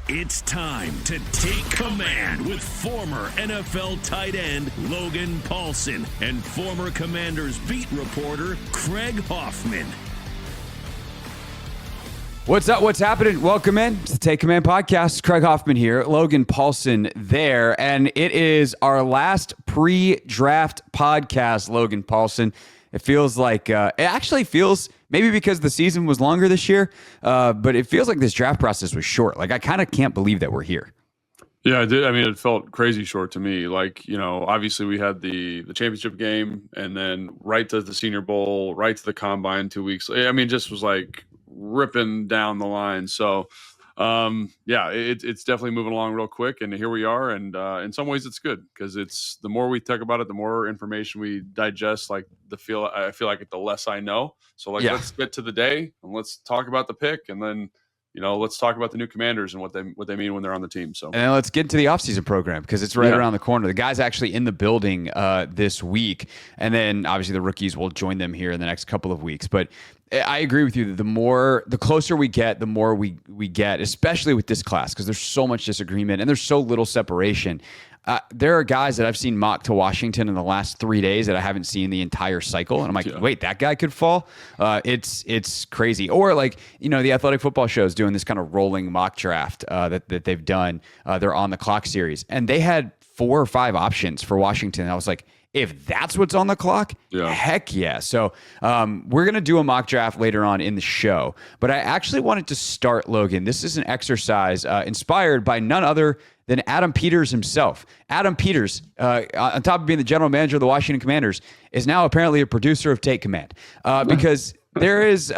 It's time to take command with former NFL tight end Logan Paulson and former Commanders beat reporter Craig Hoffman. What's up? What's happening? Welcome in to the Take Command podcast. Craig Hoffman here, Logan Paulson there, and it is our last pre-draft podcast, Logan Paulson. It feels like, it actually feels, maybe because the season was longer this year, but it feels like this draft process was short. Like, I kind of can't believe that we're here. Yeah, I did. I mean, it felt crazy short to me. Like, you know, obviously we had the championship game and then right to the Senior Bowl, right to the Combine 2 weeks. I mean, just was like ripping down the line. So, yeah, it's definitely moving along real quick. And here we are. And in some ways it's good because it's the more we talk about it, the more information we digest. Like I feel like the less I know. So like, Let's get to the day and let's talk about the pick. And then, you know, let's talk about the new Commanders and what they mean when they're on the team. So, and let's get into the offseason program because it's right around the corner. The guys actually in the building this week, and then obviously the rookies will join them here in the next couple of weeks. But I agree with you that the closer we get, the more we get, especially with this class, because there's so much disagreement and there's so little separation. There are guys that I've seen mock to Washington in the last 3 days that I haven't seen the entire cycle. And I'm like, wait, that guy could fall? It's crazy. Or like, you know, the Athletic Football Show is doing this kind of rolling mock draft that they've done. They're on the clock series. And they had 4 or 5 options for Washington. And I was like, if that's what's on the clock, heck yeah. So we're going to do a mock draft later on in the show. But I actually wanted to start, Logan. This is an exercise inspired by none other than Adam Peters himself. Adam Peters, on top of being the general manager of the Washington Commanders, is now apparently a producer of Take Command. Because there is...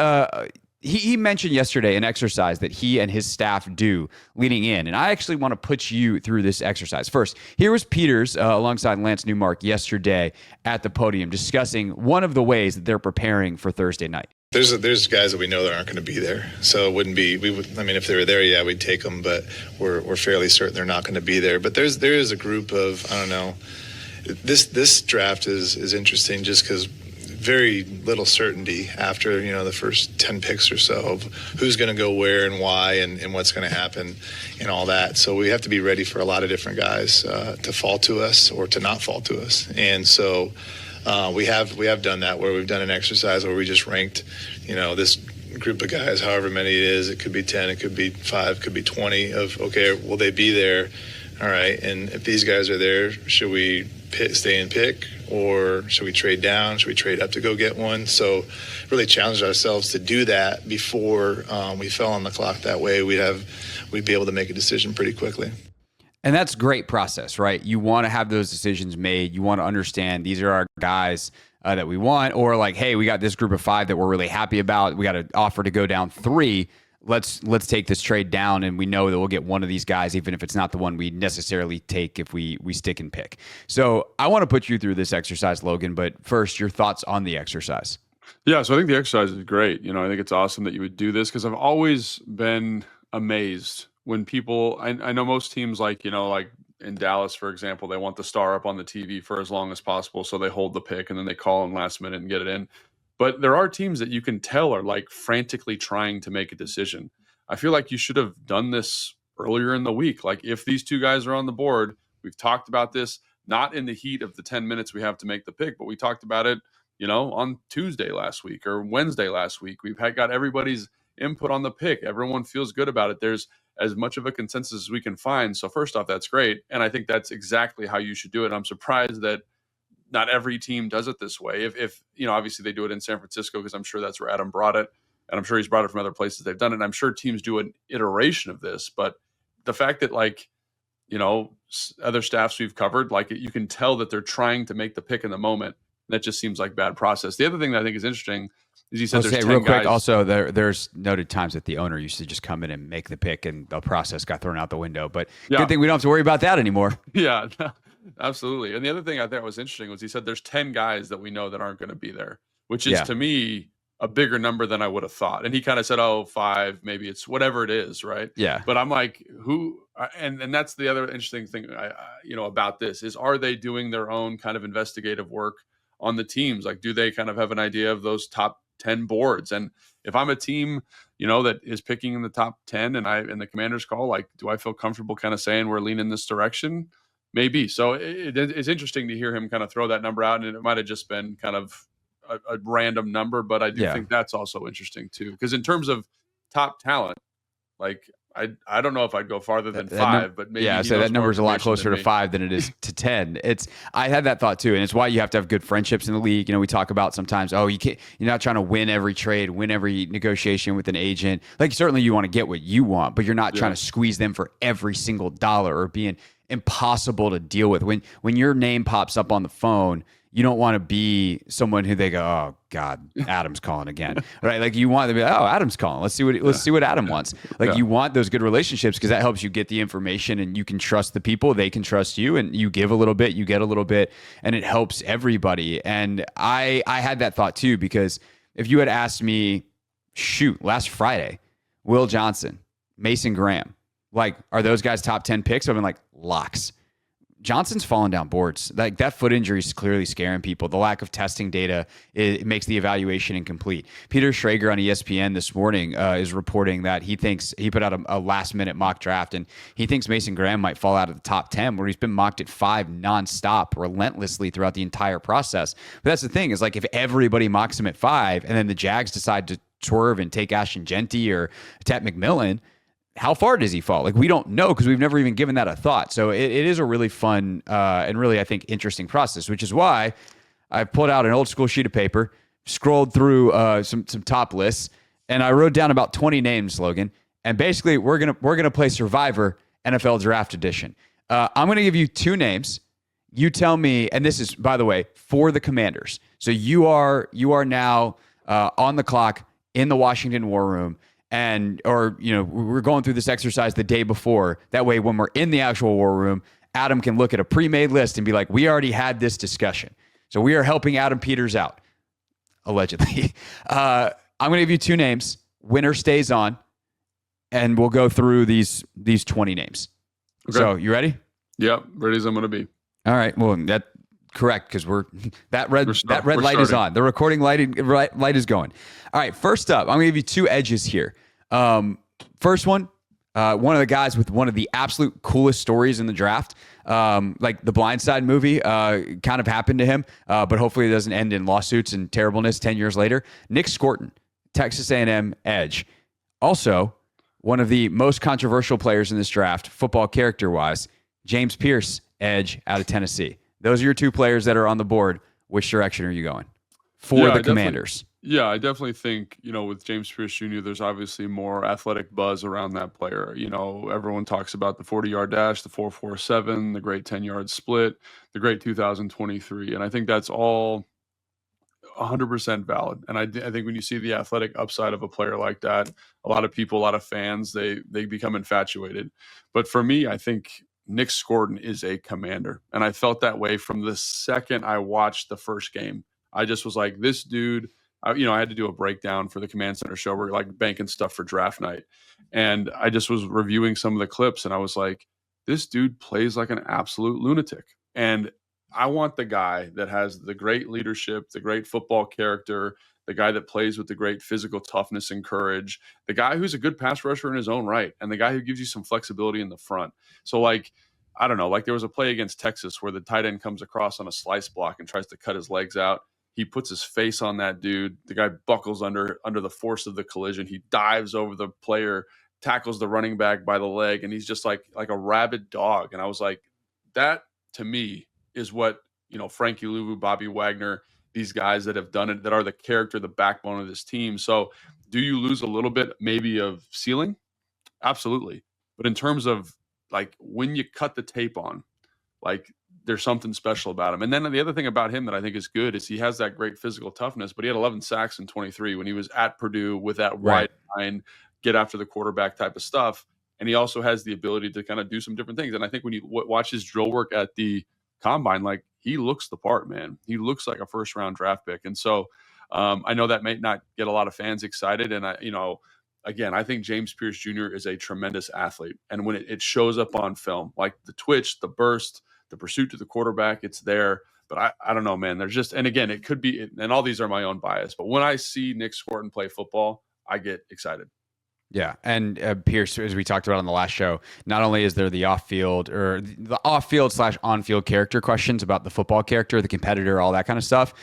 He mentioned yesterday an exercise that he and his staff do leading in, and I actually want to put you through this exercise. First, here was Peters alongside Lance Newmark yesterday at the podium discussing one of the ways that they're preparing for Thursday night. There's guys that we know that aren't going to be there, so it wouldn't be. I mean, if they were there, yeah, we'd take them, but we're fairly certain they're not going to be there. But there is a group of, I don't know. This draft is interesting just because very little certainty after, you know, the first 10 picks or so of who's going to go where and why and what's going to happen and all that. So we have to be ready for a lot of different guys to fall to us or to not fall to us. And so we have done that, where we've done an exercise where we just ranked, you know, this group of guys, however many it is. It could be 10, it could be 5, it could be 20 of, okay, will they be there? All right. And if these guys are there, should we stay and pick, or should we trade down? Should we trade up to go get one? So really challenged ourselves to do that before we fell on the clock. That way we'd be able to make a decision pretty quickly. And that's a great process, right? You want to have those decisions made. You want to understand these are our guys that we want, or like, hey, we got this group of 5 that we're really happy about. We got an offer to go down 3. Let's take this trade down, and we know that we'll get one of these guys, even if it's not the one we necessarily take if we stick and pick. So I want to put you through this exercise, Logan, but first, your thoughts on the exercise. Yeah, so I think the exercise is great. You know, I think it's awesome that you would do this because I've always been amazed when people, I know most teams, like, you know, like in Dallas, for example, they want the star up on the TV for as long as possible, so they hold the pick and then they call in last minute and get it in. But there are teams that you can tell are like frantically trying to make a decision. I feel like you should have done this earlier in the week. Like, if these 2 guys are on the board, we've talked about this, not in the heat of the 10 minutes we have to make the pick, but we talked about it, you know, on Tuesday last week or Wednesday last week. We've got everybody's input on the pick. Everyone feels good about it. There's as much of a consensus as we can find. So first off, that's great. And I think that's exactly how you should do it. I'm surprised that not every team does it this way. If you know, obviously they do it in San Francisco because I'm sure that's where Adam brought it, and I'm sure he's brought it from other places they've done it. And I'm sure teams do an iteration of this, but the fact that, like, you know, other staffs we've covered, like, you can tell that they're trying to make the pick in the moment. That just seems like bad process. The other thing that I think is interesting is he said there's 10 real guys. Quick, also, there's noted times that the owner used to just come in and make the pick, and the process got thrown out the window. But good thing we don't have to worry about that anymore. Yeah. Absolutely. And the other thing I thought was interesting was he said there's 10 guys that we know that aren't going to be there, which is to me a bigger number than I would have thought. And he kind of said, 5, maybe it's whatever it is, right? Yeah. But I'm like, who? And that's the other interesting thing, about this is, are they doing their own kind of investigative work on the teams? Like, do they kind of have an idea of those top 10 boards. And if I'm a team, that is picking in the top 10 and the Commanders call, like, do I feel comfortable kind of saying we're leaning this direction? Maybe. So it's interesting to hear him kind of throw that number out, and it might have just been kind of a random number, but I do think that's also interesting too. Because in terms of top talent, like I don't know if I'd go farther than 5, but maybe so that number is a lot closer to 5 than it is to 10. I had that thought too, and it's why you have to have good friendships in the league. We talk about sometimes, you're not trying to win every trade, win every negotiation with an agent. Like, certainly you want to get what you want, but you're not trying to squeeze them for every single dollar or being impossible to deal with. When your name pops up on the phone, you don't want to be someone who they go, oh God, Adam's calling again, right? Like, you want to be like, oh, Adam's calling. Let's see what Adam wants. Like, you want those good relationships because that helps you get the information, and you can trust the people. They can trust you, and you give a little bit, you get a little bit, and it helps everybody. And I had that thought too, because if you had asked me, last Friday, Will Johnson, Mason Graham, like, are those guys top 10 picks? I've been like, locks. Johnson's falling down boards. Like, that foot injury is clearly scaring people. The lack of testing data, it makes the evaluation incomplete. Peter Schrager on ESPN this morning is reporting that he thinks he put out a last-minute mock draft, and he thinks Mason Graham might fall out of the top 10, where he's been mocked at 5 nonstop, relentlessly throughout the entire process. But that's the thing, is like, if everybody mocks him at 5, and then the Jags decide to swerve and take Ashton Genty or Tet McMillan, how far does he fall? Like, we don't know, because we've never even given that a thought. So it is a really fun and really, I think, interesting process, which is why I pulled out an old school sheet of paper, scrolled through some top lists, and I wrote down about 20 names, Logan. And basically, we're gonna play Survivor NFL Draft Edition. I'm gonna give you 2 names. You tell me, and this is, by the way, for the Commanders. So you are now on the clock in the Washington War Room. We're going through this exercise the day before. That way, when we're in the actual war room, Adam can look at a pre-made list and be like, we already had this discussion. So we are helping Adam Peters out, allegedly. I'm going to give you 2 names. Winner stays on, and we'll go through these 20 names. Okay. So you ready? Yep, ready as I'm going to be. All right. Well, that's correct, because that red light is on. The recording light is going. All right. First up, I'm going to give you 2 edges here. First one of the guys with one of the absolute coolest stories in the draft, like the Blind Side movie, kind of happened to him, but hopefully it doesn't end in lawsuits and terribleness 10 years later. Nick Scorton, Texas A&M edge. Also, one of the most controversial players in this draft, football character-wise, James Pierce, edge out of Tennessee. Those are your 2 players that are on the board. Which direction are you going for the Commanders? Yeah, I definitely think, with James Pierce Jr., there's obviously more athletic buzz around that player. Everyone talks about the 40-yard dash, the 4.47, the great 10-yard split, the great 2023. And I think that's all 100% valid. And I think when you see the athletic upside of a player like that, a lot of fans, they become infatuated. But for me, I think Nick Scorton is a commander. And I felt that way from the second I watched the first game. I just was like, this dude, I had to do a breakdown for the Command Center show. We're like banking stuff for draft night. And I just was reviewing some of the clips, and I was like, this dude plays like an absolute lunatic. And I want the guy that has the great leadership, the great football character, the guy that plays with the great physical toughness and courage, the guy who's a good pass rusher in his own right, and the guy who gives you some flexibility in the front. So, like, I don't know, like there was a play against Texas where the tight end comes across on a slice block and tries to cut his legs out. He puts his face on that dude. The guy buckles under the force of the collision. He dives over the player, tackles the running back by the leg, and he's just like a rabid dog. And I was like, that to me is what, Frankie Louvu, Bobby Wagner, these guys that have done it, that are the character, the backbone of this team. So do you lose a little bit maybe of ceiling? Absolutely. But in terms of like when you cut the tape on, like there's something special about him. And then the other thing about him that I think is good is he has that great physical toughness, but he had 11 sacks in 23 when he was at Purdue with that wide line, get after the quarterback type of stuff. And he also has the ability to kind of do some different things. And I think when you watch his drill work at the combine, like he looks the part, man. He looks like a first round draft pick. And so I know that may not get a lot of fans excited. And again, I think James Pierce Jr. is a tremendous athlete. And when it shows up on film, like the twitch, the burst, the pursuit to the quarterback, it's there. But I don't know, man. There's just, and again, it could be, and all these are my own bias, but when I see Nick Scorton play football, I get excited. Yeah, and Pierce, as we talked about on the last show, not only is there the off-field or the off-field / on-field character questions about the football character, the competitor, all that kind of stuff.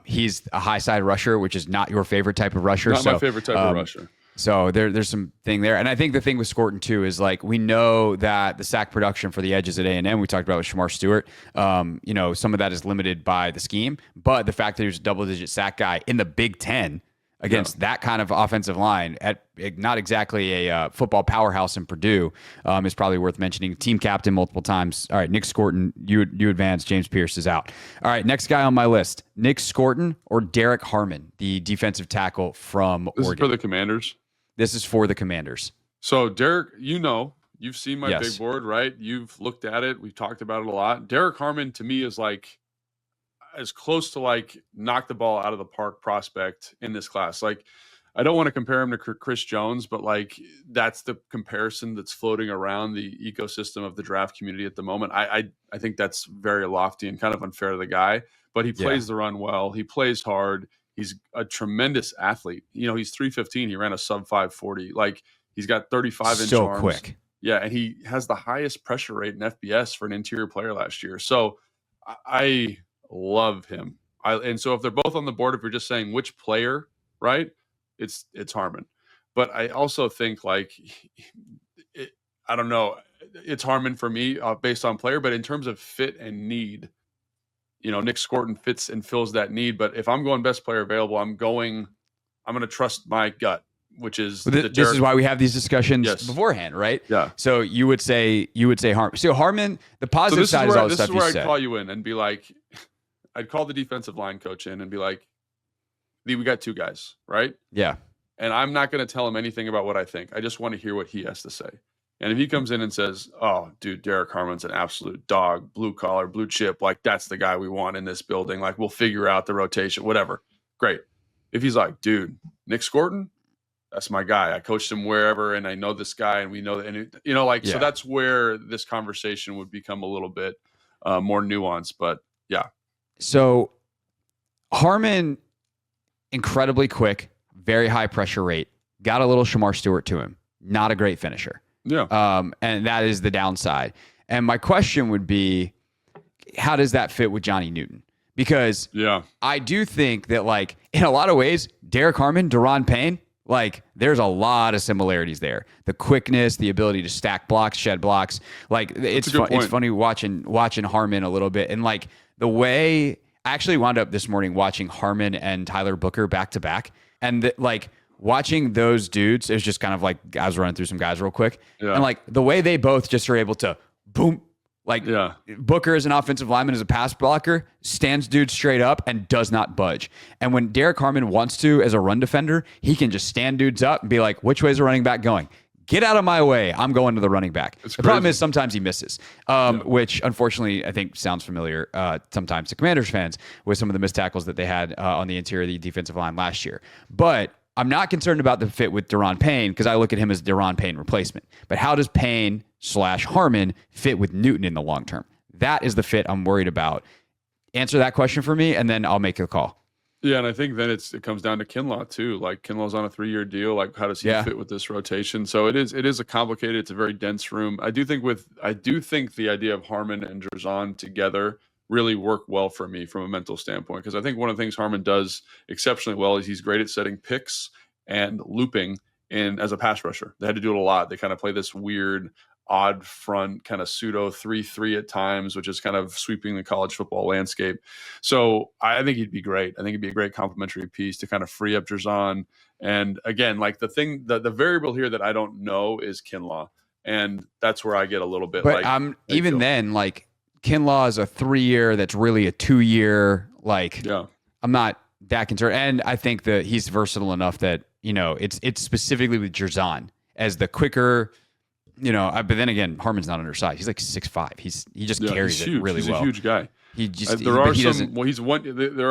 He's a high side rusher, which is not your favorite type of rusher. Not my favorite type of rusher. So there's some thing there. And I think the thing with Scorton, too, is like we know that the sack production for the edges at A&M, we talked about with Shamar Stewart, some of that is limited by the scheme. But the fact that he's a double-digit sack guy in the Big Ten against that kind of offensive line at not exactly a football powerhouse in Purdue is probably worth mentioning. Team captain multiple times. All right, Nick Scorton, you advance. James Pierce is out. All right, next guy on my list, Nick Scorton or Derek Harmon, the defensive tackle from Oregon. This is for the Commanders? This is for the Commanders. So, Derek, you've seen my big board, right? You've looked at it. We've talked about it a lot. Derek Harmon, to me, is like as close to like knock the ball out of the park prospect in this class. Like, I don't want to compare him to Chris Jones, but like that's the comparison that's floating around the ecosystem of the draft community at the moment. I think that's very lofty and kind of unfair to the guy, but he plays the run well. He plays hard. He's a tremendous athlete. He's 315. He ran a sub 540. Like, he's got 35-inch so arms. Quick. Yeah, and he has the highest pressure rate in FBS for an interior player last year. So I love him. And so if they're both on the board, if you're just saying which player, right, it's Harmon. But I also think I don't know, it's Harmon for me based on player, but in terms of fit and need, Nick Scorton fits and fills that need. But if I'm going best player available, I'm going to trust my gut, which is this is why we have these discussions beforehand, right? Yeah. So you would say Harmon. So Harmon, the positive side is all the stuff you said. This is where I'd call you in and be like, I'd call the defensive line coach in and be like, we got two guys, right? Yeah. And I'm not going to tell him anything about what I think. I just want to hear what he has to say. And if he comes in and says, oh, dude, Derek Harmon's an absolute dog, blue collar, blue chip, like that's the guy we want in this building. Like, we'll figure out the rotation, whatever. Great. If he's like, dude, Nick Scorton, that's my guy. I coached him wherever, and I know this guy, and we know that. And so that's where this conversation would become a little bit more nuanced. But yeah. So Harmon, incredibly quick, very high pressure rate, got a little Shamar Stewart to him. Not a great finisher. Yeah. And that is the downside. And my question would be, how does that fit with Johnny Newton? Because I do think that, like, in a lot of ways, Derek Harmon, Daron Payne, like, there's a lot of similarities there. The quickness, the ability to stack blocks, shed blocks. Like, it's funny watching Harmon a little bit. And, like, the way I actually wound up this morning watching Harmon and Tyler Booker back to back. And, watching those dudes, it was just kind of like, I was running through some guys real quick. Yeah. And, like, the way they both just are able to boom. Like, Booker as an offensive lineman, as a pass blocker, stands dudes straight up and does not budge. And when Derek Harmon wants to, as a run defender, he can just stand dudes up and be like, which way is the running back going? Get out of my way. I'm going to the running back. The problem is sometimes he misses, which unfortunately I think sounds familiar sometimes to Commanders fans with some of the missed tackles that they had on the interior of the defensive line last year. But I'm not concerned about the fit with Daron Payne because I look at him as Daron Payne replacement. But how does Payne / Harmon fit with Newton in the long term? That is the fit I'm worried about. Answer that question for me, and then I'll make a call. Yeah, and I think then it comes down to Kinlaw too. Like, Kinlaw's on a 3-year deal. Like, how does he fit with this rotation? So it is a complicated. It's a very dense room. I do think the idea of Harmon and Drazan together really work well for me from a mental standpoint, because I think one of the things Harmon does exceptionally well is he's great at setting picks and looping in as a pass rusher. They had to do it a lot. They kind of play this weird odd front kind of pseudo 3-3 at times, which is kind of sweeping the college football landscape. So I think he'd be great. I think he'd be a great complementary piece to kind of free up Drazan. And again, like the variable here that I don't know is Kinlaw. And that's where I get a little bit even then, like, Kinlaw is a 3-year that's really a 2-year. Like, I'm not that concerned. And I think that he's versatile enough that, it's specifically with Drazan as the quicker, but then again, Harmon's not undersized. He's like 6'5". He just carries it really well. He's a huge guy. There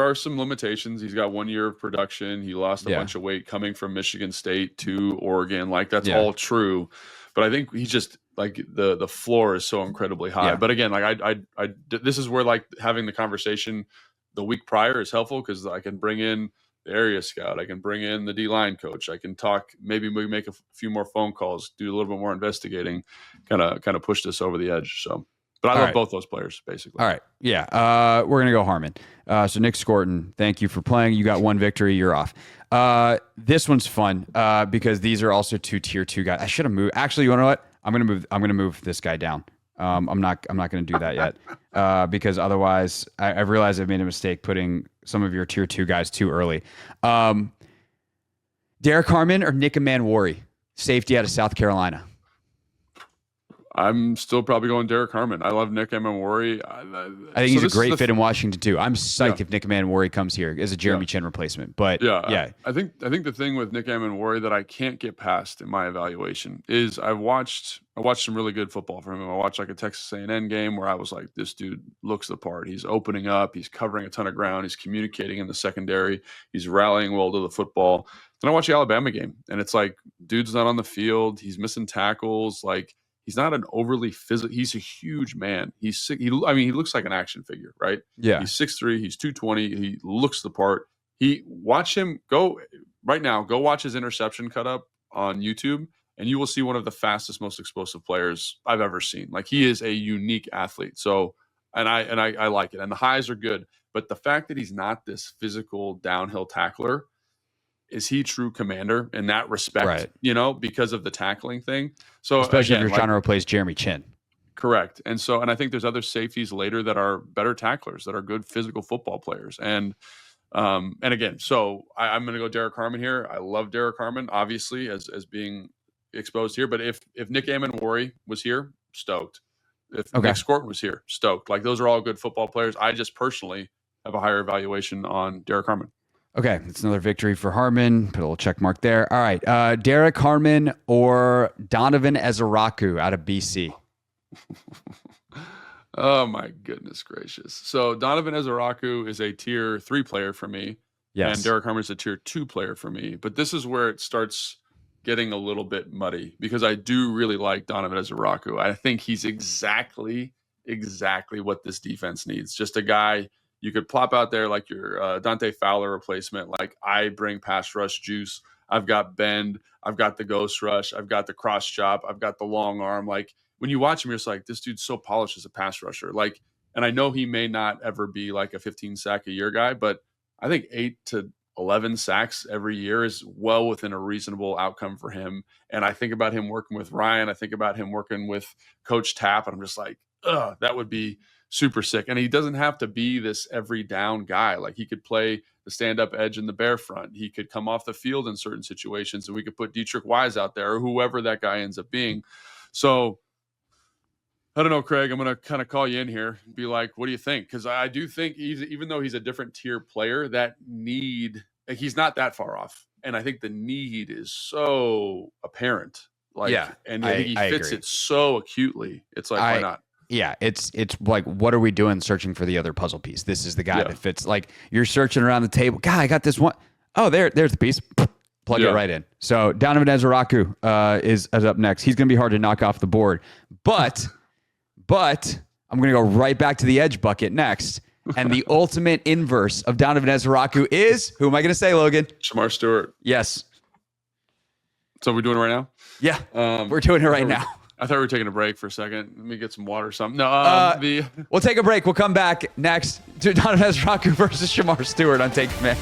are some limitations. He's got 1 year of production. He lost a bunch of weight coming from Michigan State to Oregon. Like, that's all true. but I think he's just like the floor is so incredibly high. Yeah. But again, like I this is where like having the conversation the week prior is helpful because I can bring in the area scout, I can bring in the D-line coach, I can talk, maybe we make a few more phone calls, do a little bit more investigating, kind of push this over the edge. So, but I love both those players basically. All right, yeah, we're gonna go Harmon. So Nick Scorton, thank you for playing. You got one victory, you're off. This one's fun because these are also 2 tier 2 guys. I should have moved. Actually, you know what? I'm gonna move this guy down. I'm not going to do that yet because otherwise I've realized I've made a mistake putting some of your tier 2 guys too early. Derek Harmon or Nick Manwari, safety out of South Carolina? I'm still probably going Derek Harmon. I love Nick Manwari. I think he's a great fit in Washington too. I'm psyched if Nick Manwari comes here as a Jeremy Chin replacement. But yeah. I think the thing with Nick Manwari that I can't get past in my evaluation is I watched some really good football from him. I watched like a Texas A&M game where I was like, this dude looks the part. He's opening up. He's covering a ton of ground. He's communicating in the secondary. He's rallying well to the football. Then I watched the Alabama game, and it's like, dude's not on the field. He's missing tackles. Like, he's not an overly physical. He's a huge man. He looks like an action figure, right? Yeah. He's 6'3", he's 220. He looks the part. Watch him go right now. Go watch his interception cut up on YouTube, and you will see one of the fastest, most explosive players I've ever seen. Like, he is a unique athlete. So, and I like it. And the highs are good, but the fact that he's not this physical downhill tackler, is he true commander in that respect? Right. You know, because of the tackling thing. So especially if you're trying to replace Jeremy Chin. Correct. And I think there's other safeties later that are better tacklers, that are good physical football players. And again, so I'm going to go Derek Harmon here. I love Derek Harmon, obviously, as being exposed here. But if Nick Manwari was here, stoked. If Nick Scorton was here, stoked. Like, those are all good football players. I just personally have a higher evaluation on Derek Harmon. Okay, it's another victory for Harmon. Put a little check mark there. All right, Derek Harmon or Donovan Ezeraku out of BC? Oh, my goodness gracious. So Donovan Ezeraku is a tier 3 player for me. Yes. And Derek Harmon is a tier 2 player for me. But this is where it starts getting a little bit muddy because I do really like Donovan Ezeraku. I think he's exactly what this defense needs. Just a guy you could plop out there like your Dante Fowler replacement. Like, I bring pass rush juice. I've got bend. I've got the ghost rush. I've got the cross chop. I've got the long arm. Like, when you watch him, you're just like, this dude's so polished as a pass rusher. Like, and I know he may not ever be like a 15 sack a year guy, but I think 8 to 11 sacks every year is well within a reasonable outcome for him. And I think about him working with Ryan. I think about him working with Coach Tapp, and I'm just like, that would be super sick. And he doesn't have to be this every down guy. Like, he could play the stand-up edge in the bear front. He could come off the field in certain situations, and we could put Dietrich Wise out there or whoever that guy ends up being. So I don't know, Craig, I'm going to kind of call you in here and be like, what do you think? Because I do think even though he's a different tier player, that need, he's not that far off. And I think the need is so apparent. Like, and I think he fits it so acutely. It's like, why not? Yeah, it's like, what are we doing searching for the other puzzle piece? This is the guy that fits. Like, you're searching around the table. God, I got this one. Oh, there's the piece. Plug it right in. So Donovan Ezeraku is up next. He's going to be hard to knock off the board. But I'm going to go right back to the edge bucket next. And the ultimate inverse of Donovan Ezeraku is, who am I going to say, Logan? Shamar Stewart. Yes. So we're doing it right now? Yeah, we're doing it right now. I thought we were taking a break for a second. Let me get some water or something. No, we'll take a break. We'll come back next to Donovan Ezeraku versus Shamar Stewart on Take Command.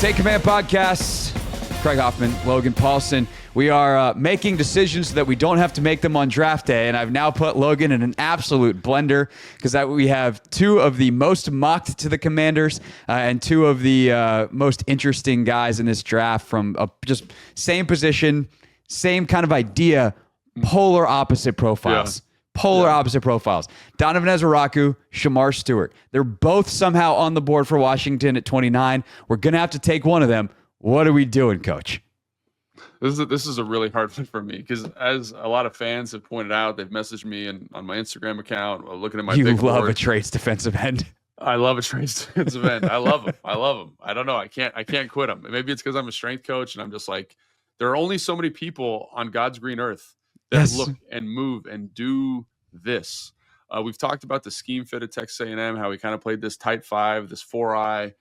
Take Command Podcast. Craig Hoffman, Logan Paulson. We are making decisions so that we don't have to make them on draft day, and I've now put Logan in an absolute blender because we have 2 of the most mocked to the Commanders and 2 of the most interesting guys in this draft from just same position, same kind of idea, polar opposite profiles. Opposite profiles. Donovan Ezeraku, Shamar Stewart. They're both somehow on the board for Washington at 29. We're going to have to take one of them. What are we doing, Coach? This is a really hard one for me because, as a lot of fans have pointed out, they've messaged me on my Instagram account, looking at my big love board. a Trace defensive end. I love a strength event. I love him. I love him. I don't know. I can't quit him. Maybe it's because I'm a strength coach and I'm just like, there are only so many people on God's green earth that Yes. look and move and do this. We've talked about the scheme fit at Texas A&M, how he kind of played this tight five, this 4-eye.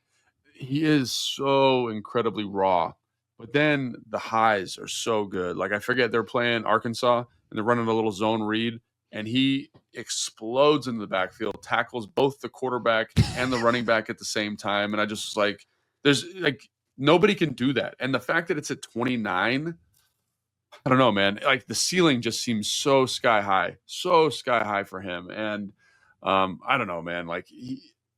He is so incredibly raw. But then the highs are so good. Like I forget, they're playing Arkansas and they're running a little zone read, and he explodes into the backfield, tackles both the quarterback and the running back at the same time. And I just was like, there's like nobody can do that. And the fact that it's at 29, I don't know, man. Like the ceiling just seems so sky high for him. And I don't know, man. Like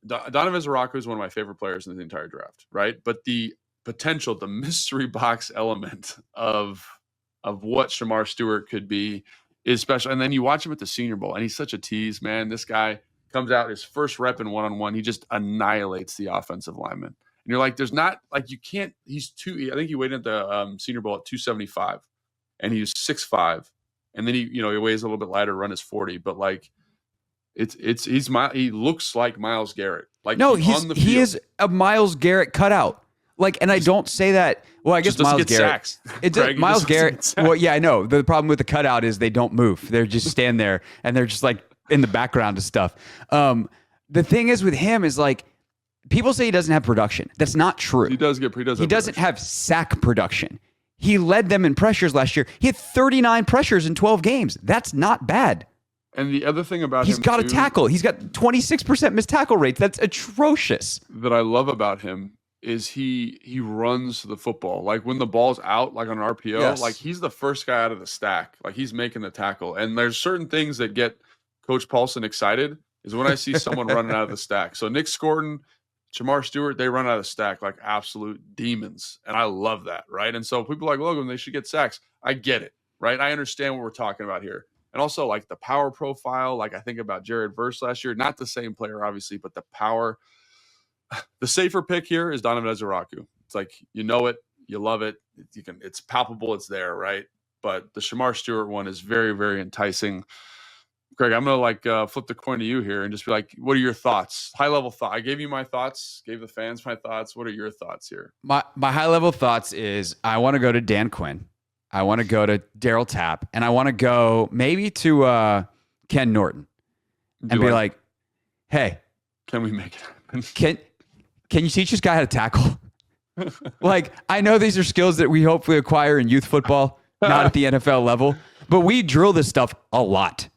Donovan Zaraku is one of my favorite players in the entire draft, right? But the potential, the mystery box element of what Shamar Stewart could be is special. And then you watch him at the Senior Bowl, and he's such a tease, man. This guy comes out his first rep in one-on-one, he just annihilates the offensive lineman. And you're like, there's not like you can't. He's I think he weighed in at the Senior Bowl at 275, and he's 6'5", and then he weighs a little bit lighter, run his 40, but like. He looks like Myles Garrett. Like no, he is a Myles Garrett cutout. Like, and I don't say that. Well, I guess Myles Garrett. Myles Garrett. Well, yeah, I know. The problem with the cutout is they don't move. They're just stand there and they're just like in the background of stuff. The thing is with him is like people say he doesn't have production. That's not true. He doesn't have sack production. He led them in pressures last year. He had 39 pressures in 12 games. That's not bad. And the other thing about he's got a tackle. He's got 26% missed tackle rates. That's atrocious. That I love about him is he runs the football. Like when the ball's out, like on an RPO, yes. Like he's the first guy out of the stack. Like he's making the tackle. And there's certain things that get Coach Paulson excited is when I see someone running out of the stack. So Nick Scorton, Shamar Stewart, they run out of the stack like absolute demons. And I love that, right? And so people are like, Logan, they should get sacks. I get it, right? I understand what we're talking about here. And also like the power profile, like I think about Jared Verse last year, not the same player, obviously, but the power. The safer pick here is Donovan Ezeraku. It's like, you know it, you love it. It's palpable. It's there, right? But the Shamar Stewart one is very, very enticing. Greg, I'm going to flip the coin to you here and just be like, what are your thoughts? High level thought. I gave you my thoughts, gave the fans my thoughts. What are your thoughts here? My high level thoughts is I want to go to Dan Quinn. I want to go to Daryl Tapp, and I want to go maybe to Ken Norton and be like, hey, can we make it happen? Can you teach this guy how to tackle? Like, I know these are skills that we hopefully acquire in youth football, not at the NFL level, but we drill this stuff a lot.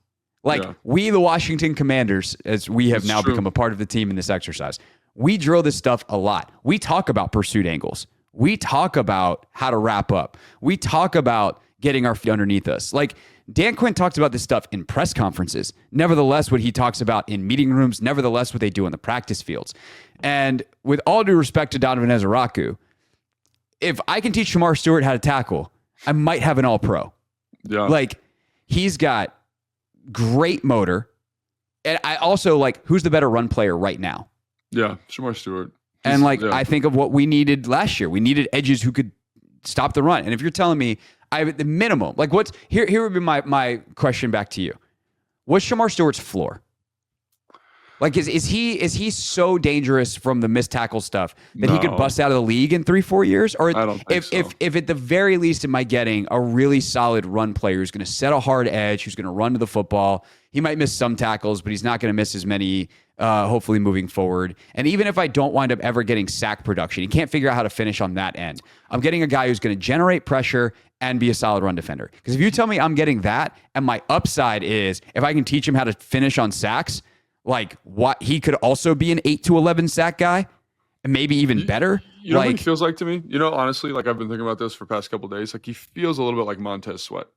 Like we, the Washington Commanders, as we have now become a part of the team in this exercise, we drill this stuff a lot. We talk about pursuit angles. We talk about how to wrap up. We talk about getting our feet underneath us. Like Dan Quinn talks about this stuff in press conferences. Nevertheless, what he talks about in meeting rooms, nevertheless, what they do in the practice fields. And with all due respect to Donovan Ezeraku, if I can teach Shamar Stewart how to tackle, I might have an all-pro. Yeah. Like he's got great motor. And I also like, who's the better run player right now? Yeah, Shamar Stewart. And I think of what we needed last year. We needed edges who could stop the run. And if you're telling me I have the minimum, like what's here would be my question back to you. What's Shamar Stewart's floor? Like is he so dangerous from the missed tackle stuff that he could bust out of the league in 3-4 years? Or I don't think so. if at the very least am I getting a really solid run player who's going to set a hard edge, who's going to run to the football? He might miss some tackles, but he's not going to miss as many. Hopefully moving forward. And even if I don't wind up ever getting sack production, he can't figure out how to finish on that end. I'm getting a guy who's going to generate pressure and be a solid run defender. Because if you tell me I'm getting that, and my upside is if I can teach him how to finish on sacks, like what he could also be an 8 to 11 sack guy, and maybe even better. You know what he feels like to me? You know, honestly, like I've been thinking about this for the past couple of days. Like he feels a little bit like Montez Sweat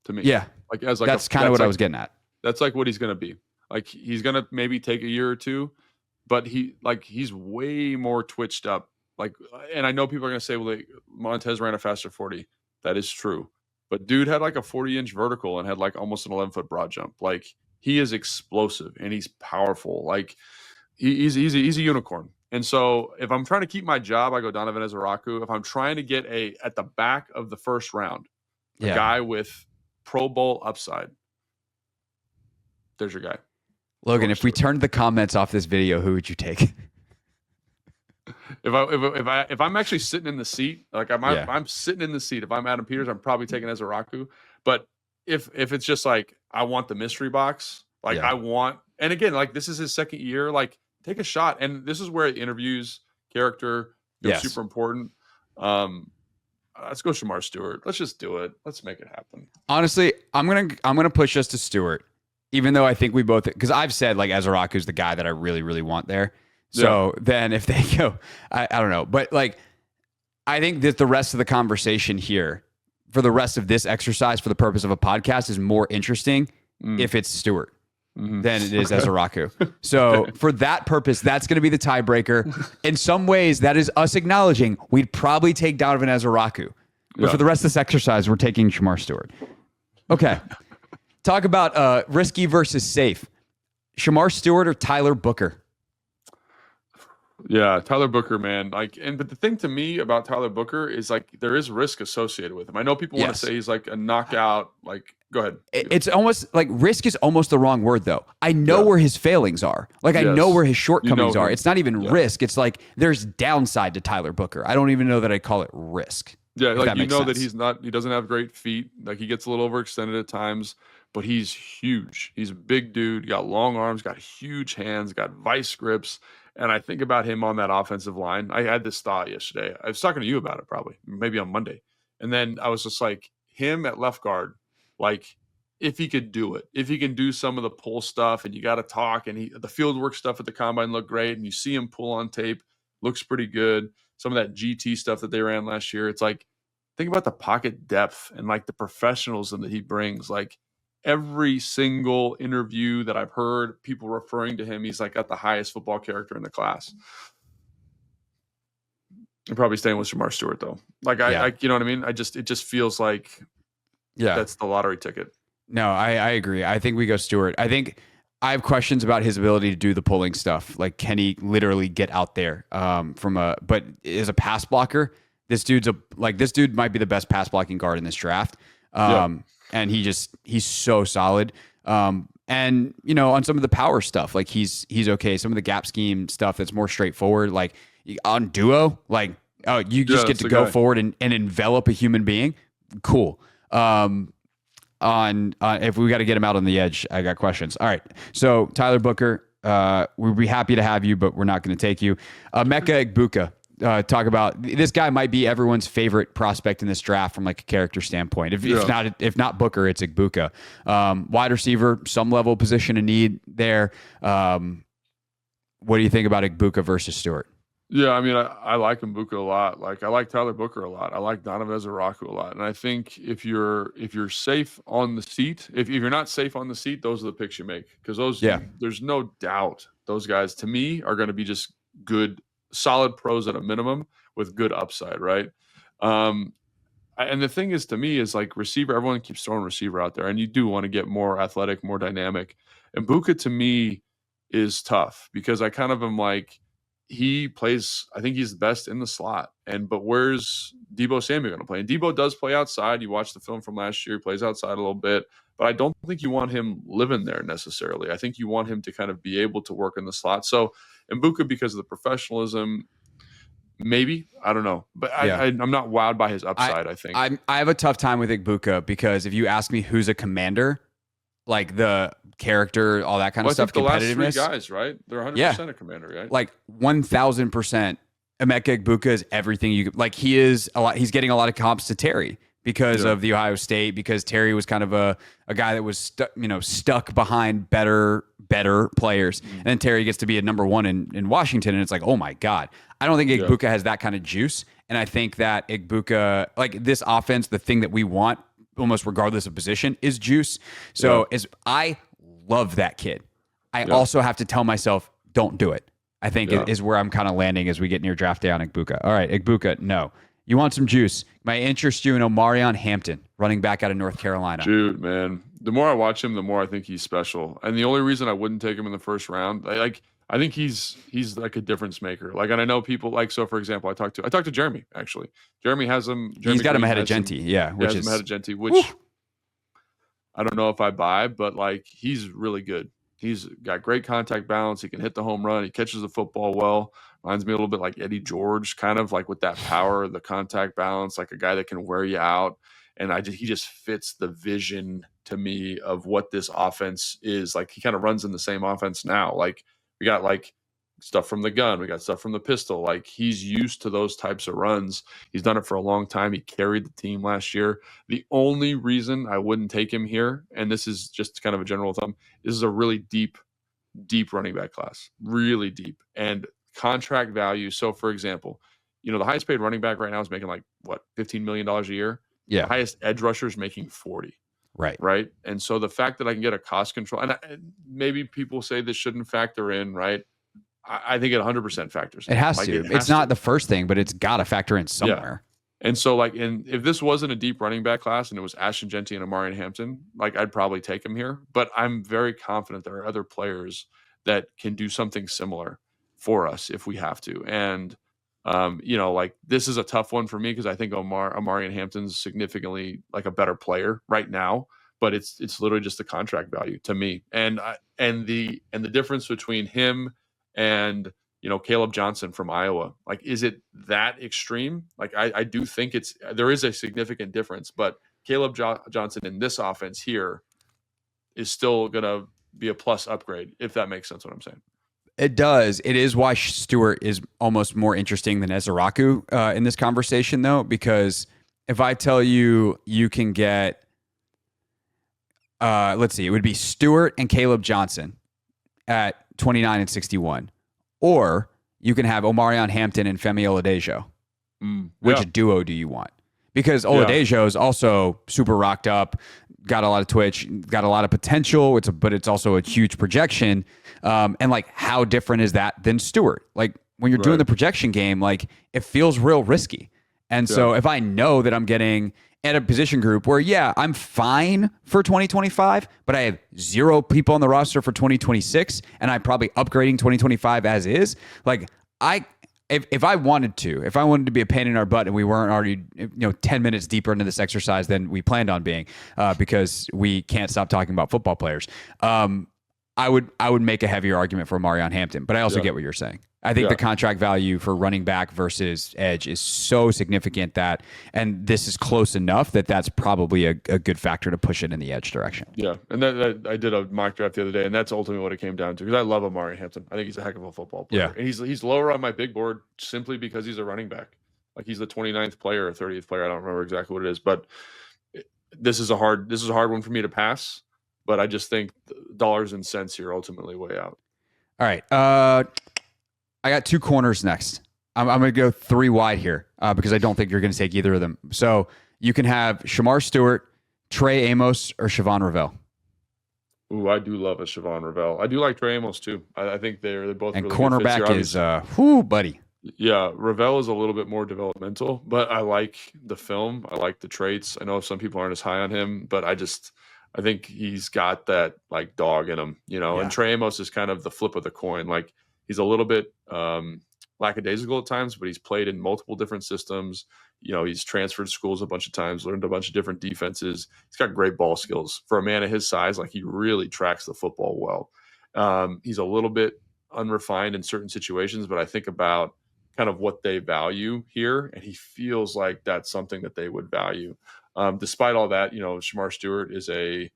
to me. Yeah, that's kind of what I was getting at. That's like what he's going to be. Like he's gonna maybe take a year or two, but he's way more twitched up. Like, and I know people are gonna say, well, Montez ran a faster 40. That is true, but dude had like a 40-inch vertical and had like almost an 11-foot broad jump. Like he is explosive and he's powerful. Like he's a unicorn. And so if I'm trying to keep my job, I go Donovan Ezeraku. If I'm trying to get at the back of the first round, a guy with Pro Bowl upside, there's your guy. Logan, if we turned the comments off this video, who would you take? If I'm actually sitting in the seat, like I'm sitting in the seat. If I'm Adam Peters, I'm probably taking Ezaraku. But if it's just like I want the mystery box, like I want, and again, like this is his second year, like take a shot. And this is where interviews, character, super important. Let's go Shamar Stewart. Let's just do it. Let's make it happen. Honestly, I'm gonna push us to Stewart, even though I think we both, because I've said like Ezaraku's the guy that I really, really want there. So then if they go, I don't know. But like, I think that the rest of the conversation here for the rest of this exercise for the purpose of a podcast is more interesting if it's Stewart than it is Ezaraku. So for that purpose, that's going to be the tiebreaker. In some ways, that is us acknowledging we'd probably take Donovan Ezaraku. But for the rest of this exercise, we're taking Shamar Stewart. Okay. Talk about risky versus safe. Shamar Stewart or Tyler Booker? Yeah, Tyler Booker, man. But the thing to me about Tyler Booker is like there is risk associated with him. I know people want to say he's like a knockout. Like, go ahead. It's almost like risk is almost the wrong word, though. I know where his failings are. Like I know where his shortcomings are. It's not even risk. It's like there's downside to Tyler Booker. I don't even know that I call it risk. Yeah, like you know that he doesn't have great feet. Like he gets a little overextended at times, but he's huge. He's a big dude. Got long arms. Got huge hands. Got vice grips. And I think about him on that offensive line. I had this thought yesterday. I was talking to you about it probably, maybe on Monday. And then I was just like, him at left guard, like if he could do it, if he can do some of the pull stuff and you got to talk and the field work stuff at the combine looked great and you see him pull on tape, looks pretty good. Some of that GT stuff that they ran last year. It's like, think about the pocket depth and like the professionalism that he brings. Like, every single interview that I've heard, people referring to him, he's like got the highest football character in the class. I'm probably staying with Shamar Stewart though. Like I you know what I mean? It just feels like that's the lottery ticket. No, I agree. I think we go Stewart. I think I have questions about his ability to do the pulling stuff. Like, can he literally get out there but as a pass blocker, this dude might be the best pass blocking guard in this draft. And he's so solid. And on some of the power stuff, like he's okay. Some of the gap scheme stuff that's more straightforward, like on duo, like, you just get to go forward and envelop a human being. Cool. If we got to get him out on the edge, I got questions. All right. So Tyler Booker, we'd be happy to have you, but we're not going to take you. Emeka Egbuka. Talk about this guy might be everyone's favorite prospect in this draft from like a character standpoint. If not Booker, it's Egbuka. Wide receiver, some level position of need there. What do you think about Egbuka versus Stewart? Yeah, I mean, I like Egbuka a lot. Like I like Tyler Booker a lot. I like Donovan Ezaraku a lot. And I think if you're safe on the seat, if you're not safe on the seat, those are the picks you make because there's no doubt those guys to me are going to be just good. Solid pros at a minimum with good upside, right? And the thing is, to me, is like receiver. Everyone keeps throwing receiver out there, and you do want to get more athletic, more dynamic. And Buka to me is tough because I kind of am like he plays. I think he's the best in the slot. But where's Deebo Samuel going to play? And Deebo does play outside. You watch the film from last year; he plays outside a little bit. But I don't think you want him living there necessarily. I think you want him to kind of be able to work in the slot. So Egbuka, because of the professionalism, maybe, I don't know. But I'm not wowed by his upside, I think. I have a tough time with Egbuka because if you ask me who's a commander, like the character, all that kind of stuff, the last three guys, right? They're 100% a commander, right? Like 1,000%. Emeka Egbuka is everything you could. Like he's getting a lot of comps to Terry. Because of the Ohio State, because Terry was kind of a guy that was stuck behind better players. And then Terry gets to be a number one in Washington, and it's like, oh my God. I don't think Egbuka has that kind of juice. And I think that Egbuka, like this offense, the thing that we want, almost regardless of position, is juice. So I love that kid. I also have to tell myself, don't do it. I think is where I'm kind of landing as we get near draft day on Egbuka. All right, Egbuka, no. You want some juice? My interest you in Omarion Hampton, running back out of North Carolina. Dude, man, the more I watch him, the more I think he's special. And the only reason I wouldn't take him in the first round, I think he's like a difference maker. Like, and I know people like, so for example, I talked to Jeremy actually. Jeremy has him. He's got him ahead of Genty, which is ahead of Genty, which I don't know if I buy, but like he's really good. He's got great contact balance. He can hit the home run. He catches the football well. Reminds me a little bit like Eddie George, kind of like with that power, the contact balance, like a guy that can wear you out. And he just fits the vision to me of what this offense is. Like he kind of runs in the same offense now. Like we got like stuff from the gun, we got stuff from the pistol. Like he's used to those types of runs. He's done it for a long time. He carried the team last year. The only reason I wouldn't take him here, and this is just kind of a general thumb, this is a really deep running back class, really deep, and contract value. So for example, the highest paid running back right now is making like what, $15 million a year. Yeah. The highest edge rusher is making 40. Right. And so the fact that I can get a cost control, and maybe people say this shouldn't factor in, right? I think it 100% factors in. It has to. It's not the first thing, but it's got to factor in somewhere. Yeah. And so if this wasn't a deep running back class and it was Ashton Genty and Amari Hampton, like I'd probably take him here, but I'm very confident there are other players that can do something similar for us if we have to. And like this is a tough one for me because I think Amari and Hampton's significantly like a better player right now, but it's literally just the contract value to me. And the difference between him and Caleb Johnson from Iowa, like, is it that extreme? Like, I do think there is a significant difference, but Caleb Johnson in this offense here is still going to be a plus upgrade, if that makes sense what I'm saying. It does. It is why Stewart is almost more interesting than Ezeraku in this conversation, though, because if I tell you can get, let's see, it would be Stewart and Caleb Johnson at 29 and 61, or you can have Omarion Hampton and Femi Oladejo. Which duo do you want? Because Oladejo is also super rocked up, got a lot of twitch, got a lot of potential. But it's also a huge projection. And like, how different is that than Stewart? Like when you're doing the projection game, like it feels real risky. And so if I know that I'm getting at a position group where, I'm fine for 2025, but I have 0 people on the roster for 2026, and I'm probably upgrading 2025 as is. Like if I wanted to be a pain in our butt and we weren't already 10 minutes deeper into this exercise than we planned on being, because we can't stop talking about football players, I would make a heavier argument for Omarion Hampton. But I also get what you're saying. I think the contract value for running back versus edge is so significant and this is close enough that's probably a good factor to push it in the edge direction. Yeah, and that I did a mock draft the other day, and that's ultimately what it came down to, because I love Omari Hampton. I think he's a heck of a football player. Yeah. And he's lower on my big board simply because he's a running back. Like he's the 29th player or 30th player. I don't remember exactly what it is, but this is a hard one for me to pass. But I just think dollars and cents here ultimately weigh out. All right. I got 2 corners next. I'm going to go 3 wide here because I don't think you're going to take either of them. So you can have Shamar Stewart, Trey Amos, or Siobhan Ravel. Ooh, I do love a Siobhan Ravel. I do like Trey Amos too. I think they're both and really cornerback good fits here. Is buddy. Yeah, Ravel is a little bit more developmental, but I like the film. I like the traits. I know some people aren't as high on him, but I think he's got that like dog in him, And Trey Amos is kind of the flip of the coin. Like he's a little bit lackadaisical at times, but he's played in multiple different systems. He's transferred schools a bunch of times, learned a bunch of different defenses. He's got great ball skills for a man of his size. Like he really tracks the football well. He's a little bit unrefined in certain situations, but I think about kind of what they value here, and he feels like that's something that they would value. Despite all that, Shamar Stewart is a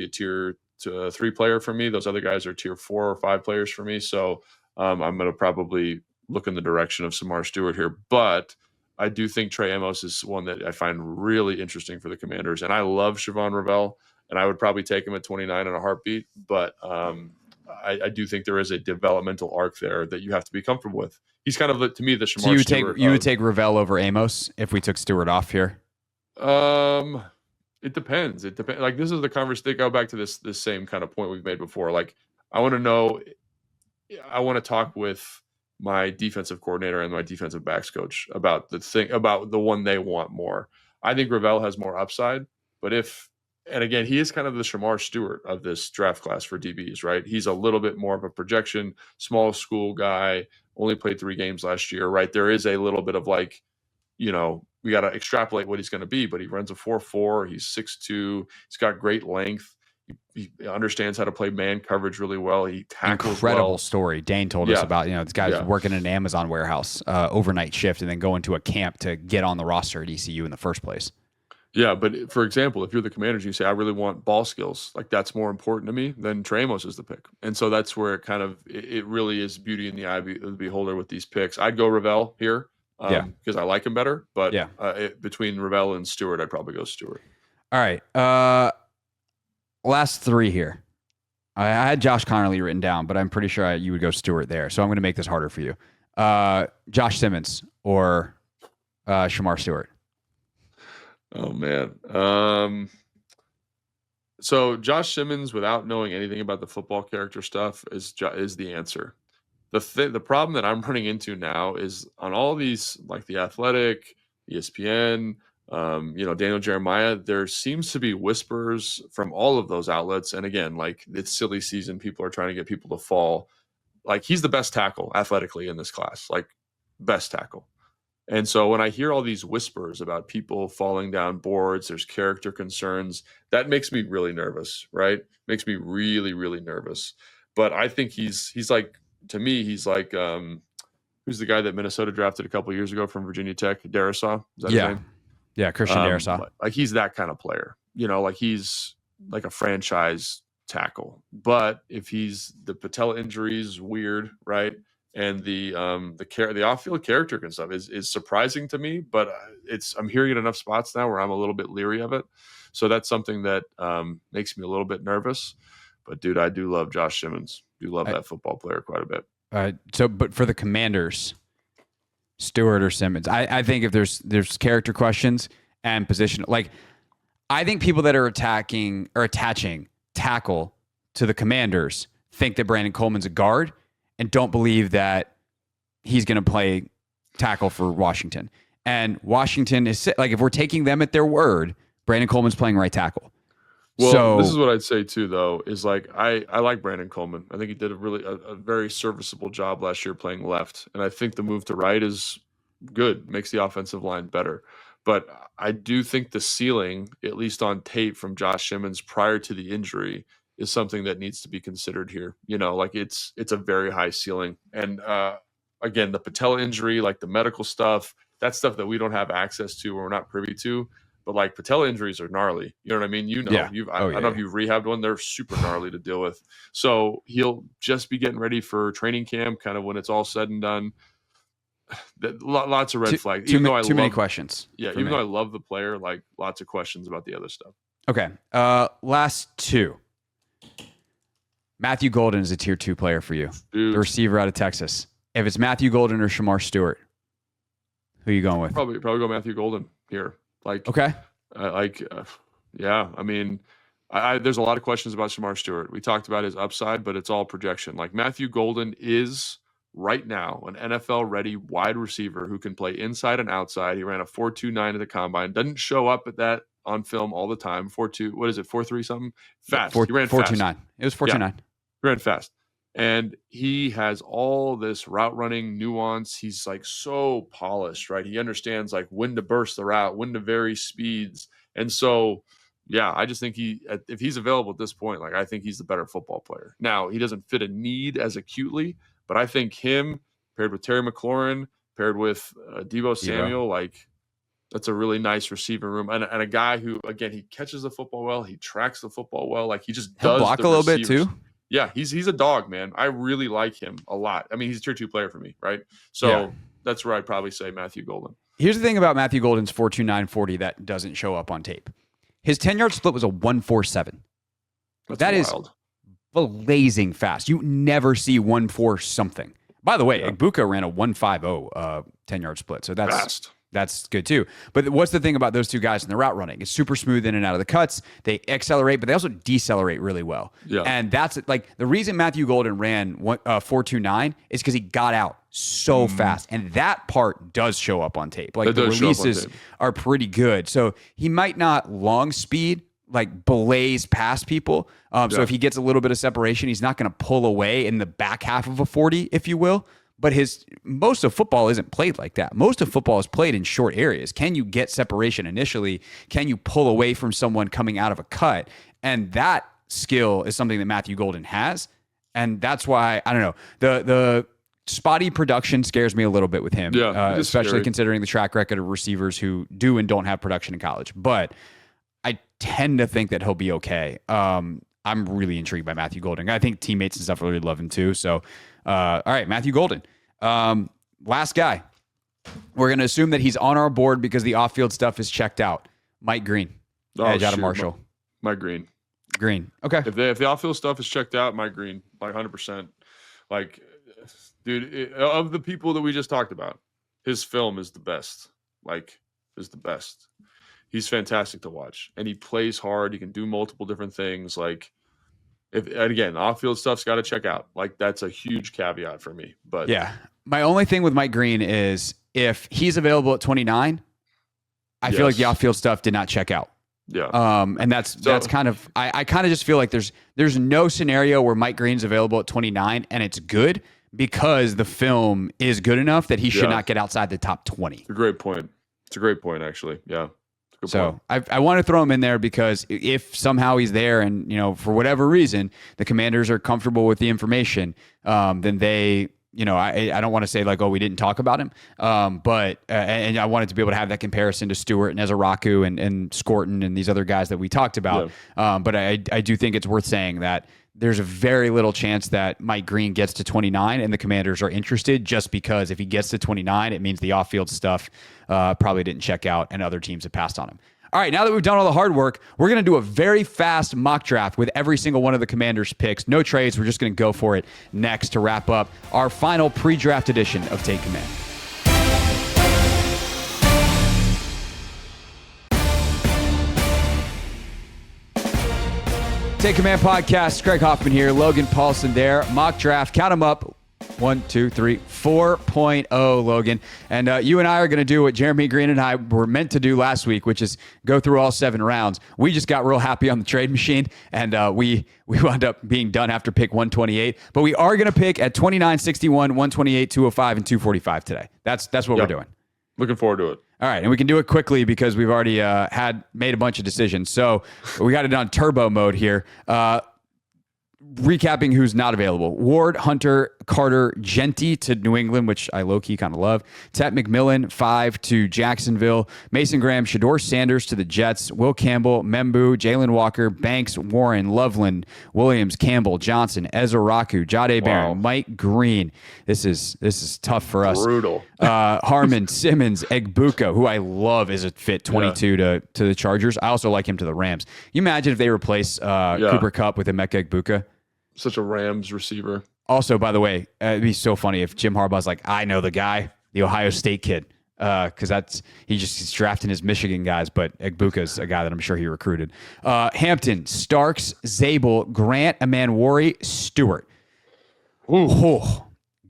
tier 3 player for me. Those other guys are tier 4 or 5 players for me. So I'm going to probably look in the direction of Shamar Stewart here. But I do think Trey Amos is one that I find really interesting for the Commanders. And I love Siobhan Ravel, and I would probably take him at 29 in a heartbeat. But I do think there is a developmental arc there that you have to be comfortable with. He's kind of, to me, the Shamar Stewart. You would take Ravel over Amos if we took Stewart off here? It depends. Like this is the conversation. Go back to this same kind of point we've made before. Like I want to talk with my defensive coordinator and my defensive backs coach about the one they want more. I think Ravel has more upside, but and again, he is kind of the Shamar Stewart of this draft class for DBs, right? He's a little bit more of a projection, small school guy, only played 3 games last year, right? There is a little bit of like, we got to extrapolate what he's going to be, but he runs a 4.4. He's 6'2". He's got great length. He understands how to play man coverage really well. He tackles Incredible well. story. Dane told us about, this guy's Yeah. working in an Amazon warehouse, overnight shift, and then going to a camp to get on the roster at ECU in the first place. Yeah, but for example, if you're the Commanders and you say, I really want ball skills, like that's more important to me, then Tramos is the pick. And so that's where it really is beauty in the eye of the beholder with these picks. I'd go Ravel here because I like him better. But between Ravel and Stewart, I'd probably go Stewart. All right. Last three here. I had Josh Connerly written down, but I'm pretty sure you would go Stewart there. So I'm going to make this harder for you. Josh Simmons or Shamar Stewart. Oh, man. So Josh Simmons, without knowing anything about the football character stuff, is the answer. The problem that I'm running into now is on all these, like The Athletic, ESPN, Daniel Jeremiah, there seems to be whispers from all of those outlets. And again, like it's silly season. People are trying to get people to fall. Like he's the best tackle athletically in this class, like best tackle. And so when I hear all these whispers about people falling down boards, there's character concerns, that makes me really nervous, right? Makes me really, really nervous. But I think he's like, to me, he's like, who's the guy that Minnesota drafted a couple of years ago from Virginia Tech? Darisaw? Is that his name? Yeah, Christian Darisaw. Like he's that kind of player, like he's like a franchise tackle. But if the patella injury is weird, right? And the off-field character and stuff is surprising to me, but I'm hearing it enough spots now where I'm a little bit leery of it. So that's something that makes me a little bit nervous. But dude, I do love Josh Simmons. Do love that football player quite a bit. But for the Commanders, Stewart or Simmons, I think if there's character questions and position, like I think people that are attaching tackle to the Commanders think that Brandon Coleman's a guard and don't believe that he's going to play tackle for Washington. And Washington is like, if we're taking them at their word, Brandon Coleman's playing right tackle. Well, this is what I'd say too, though, is like I like Brandon Coleman. I think he did a very serviceable job last year playing left, and I think the move to right is good, makes the offensive line better. But I do think the ceiling, at least on tape from Josh Simmons prior to the injury, is something that needs to be considered here. Like it's a very high ceiling, and again, the patella injury, like the medical stuff, that's stuff that we don't have access to or we're not privy to. But like patella injuries are gnarly. You know what I mean? I don't know if you've rehabbed one. They're super gnarly to deal with. So he'll just be getting ready for training camp, kind of when it's all said and done. Lots of red flags. Too many questions. Yeah, even though I love the player, like lots of questions about the other stuff. Okay. Last two. Matthew Golden is a tier 2 player for you. Dude. The receiver out of Texas. If it's Matthew Golden or Shamar Stewart, who are you going with? Probably go Matthew Golden here. Like, okay. Yeah. I mean, there's a lot of questions about Shamar Stewart. We talked about his upside, but it's all projection. Like Matthew Golden is right now an NFL-ready wide receiver who can play inside and outside. He ran a 4.29 at the combine. Doesn't show up at that on film all the time. 4.2. What is it? 4.3 something? Fast. He ran 4.29. It was 4.29. Yeah, he ran fast. And he has all this route running nuance. He's like so polished, right? He understands like when to burst the route, when to vary speeds. And so, yeah, I just think if he's available at this point, like I think he's the better football player. Now, he doesn't fit a need as acutely, but I think him paired with Terry McLaurin, paired with Deebo Samuel, like that's a really nice receiving room. And a guy who, again, he catches the football well. He tracks the football well. Like he just does block a little bit too. Yeah, he's a dog, man. I really like him a lot. I mean, he's a tier 2 player for me, right? So that's where I'd probably say Matthew Golden. Here's the thing about Matthew Golden's 4.29 40 that doesn't show up on tape. His 10-yard split was a 1.47. That is blazing fast. You never see 1.4 something. By the way, Igbuka ran a 1.50 10-yard split, so that's fast. That's good too. But what's the thing about those two guys in the route running? It's super smooth in and out of the cuts. They accelerate, but they also decelerate really well. Yeah. And that's like the reason Matthew Golden ran 4.29 is because he got out so fast. And that part does show up on tape. Like the releases are pretty good. So he might not long speed, like blaze past people. So if he gets a little bit of separation, he's not going to pull away in the back half of a 40, if you will. But most of football isn't played like that. Most of football is played in short areas. Can you get separation initially? Can you pull away from someone coming out of a cut? And that skill is something that Matthew Golden has. And that's why, I don't know, the spotty production scares me a little bit with him, especially scary. considering the track record of receivers who do and don't have production in college. But I tend to think that he'll be okay. I'm really intrigued by Matthew Golden. I think teammates and stuff really love him too. So, all right, Matthew Golden. Last guy. We're going to assume that he's on our board because the off-field stuff is checked out. Mike Green, edge out of Marshall. Mike Green. Green. Okay. If the off-field stuff is checked out, Mike Green, like 100%. Like, dude, of the people that we just talked about, his film is the best. Like, is the best. He's fantastic to watch, and he plays hard. He can do multiple different things. Like, and again, off-field stuff's got to check out. Like, that's a huge caveat for me. But yeah, my only thing with Mike Green is if he's available at 29, I feel like the off-field stuff did not check out. Yeah. And that's kind of, I kind of just feel like there's no scenario where Mike Green's available at 29 and it's good because the film is good enough that he should not get outside the top 20. It's a great point. It's a great point, actually. Yeah. So I want to throw him in there because if somehow he's there and, you know, for whatever reason, the Commanders are comfortable with the information, then they, you know, I don't want to say like, oh, we didn't talk about him. But and I wanted to be able to have that comparison to Stewart and Ezeraku and Scorton and these other guys that we talked about. Yeah. But I do think it's worth saying that there's a very little chance that Mike Green gets to 29 and the Commanders are interested, just because if he gets to 29, it means the off-field stuff probably didn't check out and other teams have passed on him. All right, now that we've done all the hard work, we're going to do a very fast mock draft with every single one of the Commanders' picks. No trades. We're just going to go for it next to wrap up our final pre-draft edition of Take Command. Take Command Podcast. Craig Hoffman here. Logan Paulson there. Mock draft. Count them up. 1, 2, 3, 4.0, Logan. And you and I are going to do what Jeremy Green and I were meant to do last week, which is go through all 7 rounds. We just got real happy on the trade machine, and we wound up being done after pick 128. But we are going to pick at 29, 61, 128, 205, and 245 today. That's what we're doing. Looking forward to it. All right, and we can do it quickly because we've already made a bunch of decisions. So we got it on turbo mode here. Recapping who's not available. Ward, Hunter, Carter, Genty to New England, which I low-key kind of love. Tet McMillan, 5 to Jacksonville. Mason Graham, Shador Sanders to the Jets. Will Campbell, Membu, Jalen Walker, Banks, Warren, Loveland, Williams, Campbell, Johnson, Ezeraku, Jade Barron, Mike Green. This is tough for us. Brutal. Harmon, Simmons, Egbuka, who I love as a fit 22 to the Chargers. I also like him to the Rams. Can you imagine if they replace Cooper Kupp with Emeka Egbuka? Such a Rams receiver. Also, by the way, it'd be so funny if Jim Harbaugh's like, I know the guy, the Ohio State kid, because he's drafting his Michigan guys, but Egbuka's a guy that I'm sure he recruited. Hampton, Starks, Zabel, Grant, Amanwari, Stewart. Good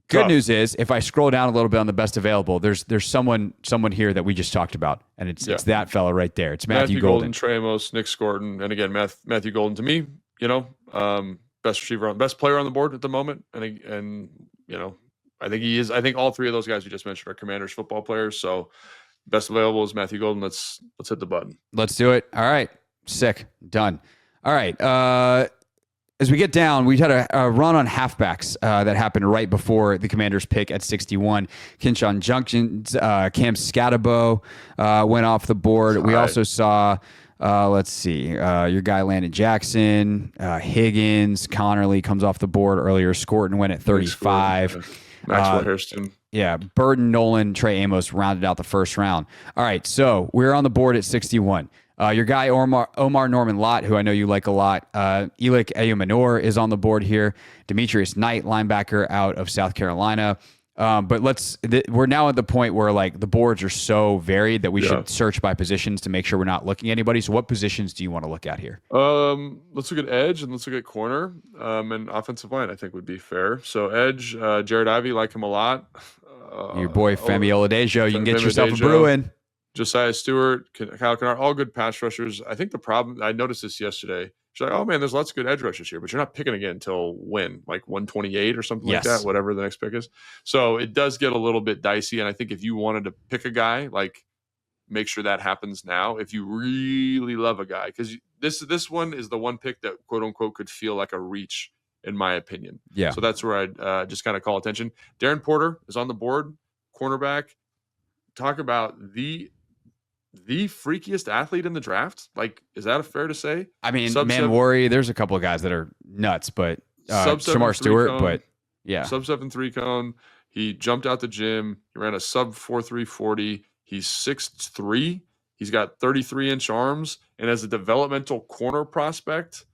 Tough. news is, if I scroll down a little bit on the best available, there's someone here that we just talked about, and it's that fella right there. It's Matthew Golden. Tramos, Nick Scorton, and again Matthew Golden to me, best receiver, best player on the board at the moment, and I think he is. I think all 3 of those guys you just mentioned are Commanders football players. So best available is Matthew Golden. Let's hit the button. Let's do it. All right, sick, done. All right. As we get down, we had a run on halfbacks that happened right before the Commanders pick at 61. Kinshawn Junkins, Cam Scatabo went off the board. We also saw. Let's see. Your guy Landon Jackson, Higgins, Connerly comes off the board earlier. Scorton went at 35. Maxwell Hairston. Yeah, Burden, Nolan, Trey Amos rounded out the first round. All right, so we're on the board at 61. Your guy Omar Norman Lott, who I know you like a lot. Elik Eyumanor is on the board here. Demetrius Knight, linebacker out of South Carolina. But we're now at the point where like the boards are so varied that we should search by positions to make sure we're not looking at anybody. So what positions do you want to look at here? Let's look at edge and let's look at corner, and offensive line, I think would be fair. So edge, Jared Ivey, like him a lot. Your boy Femi Oladejo, you can get yourself a brew in. Josiah Stewart, Kyle Kennard, all good pass rushers. I think the problem, I noticed this yesterday. She's like, oh man, there's lots of good edge rushers here, but you're not picking again until when? Like 128 or something like that, whatever the next pick is. So it does get a little bit dicey. And I think if you wanted to pick a guy like make sure that happens now if you really love a guy, because this one is the one pick that quote unquote could feel like a reach in my opinion. Yeah. So that's where I'd just kind of call attention. Darren Porter is on the board, cornerback. Talk about the freakiest athlete in the draft. Like, is that fair to say? I mean, Worry, there's a couple of guys that are nuts, but Shamar Stewart, cone, but yeah. Sub 7.3 cone. He jumped out the gym. He ran a sub 4.3 40. He's 6'3". He's got 33-inch arms. And as a developmental corner prospect,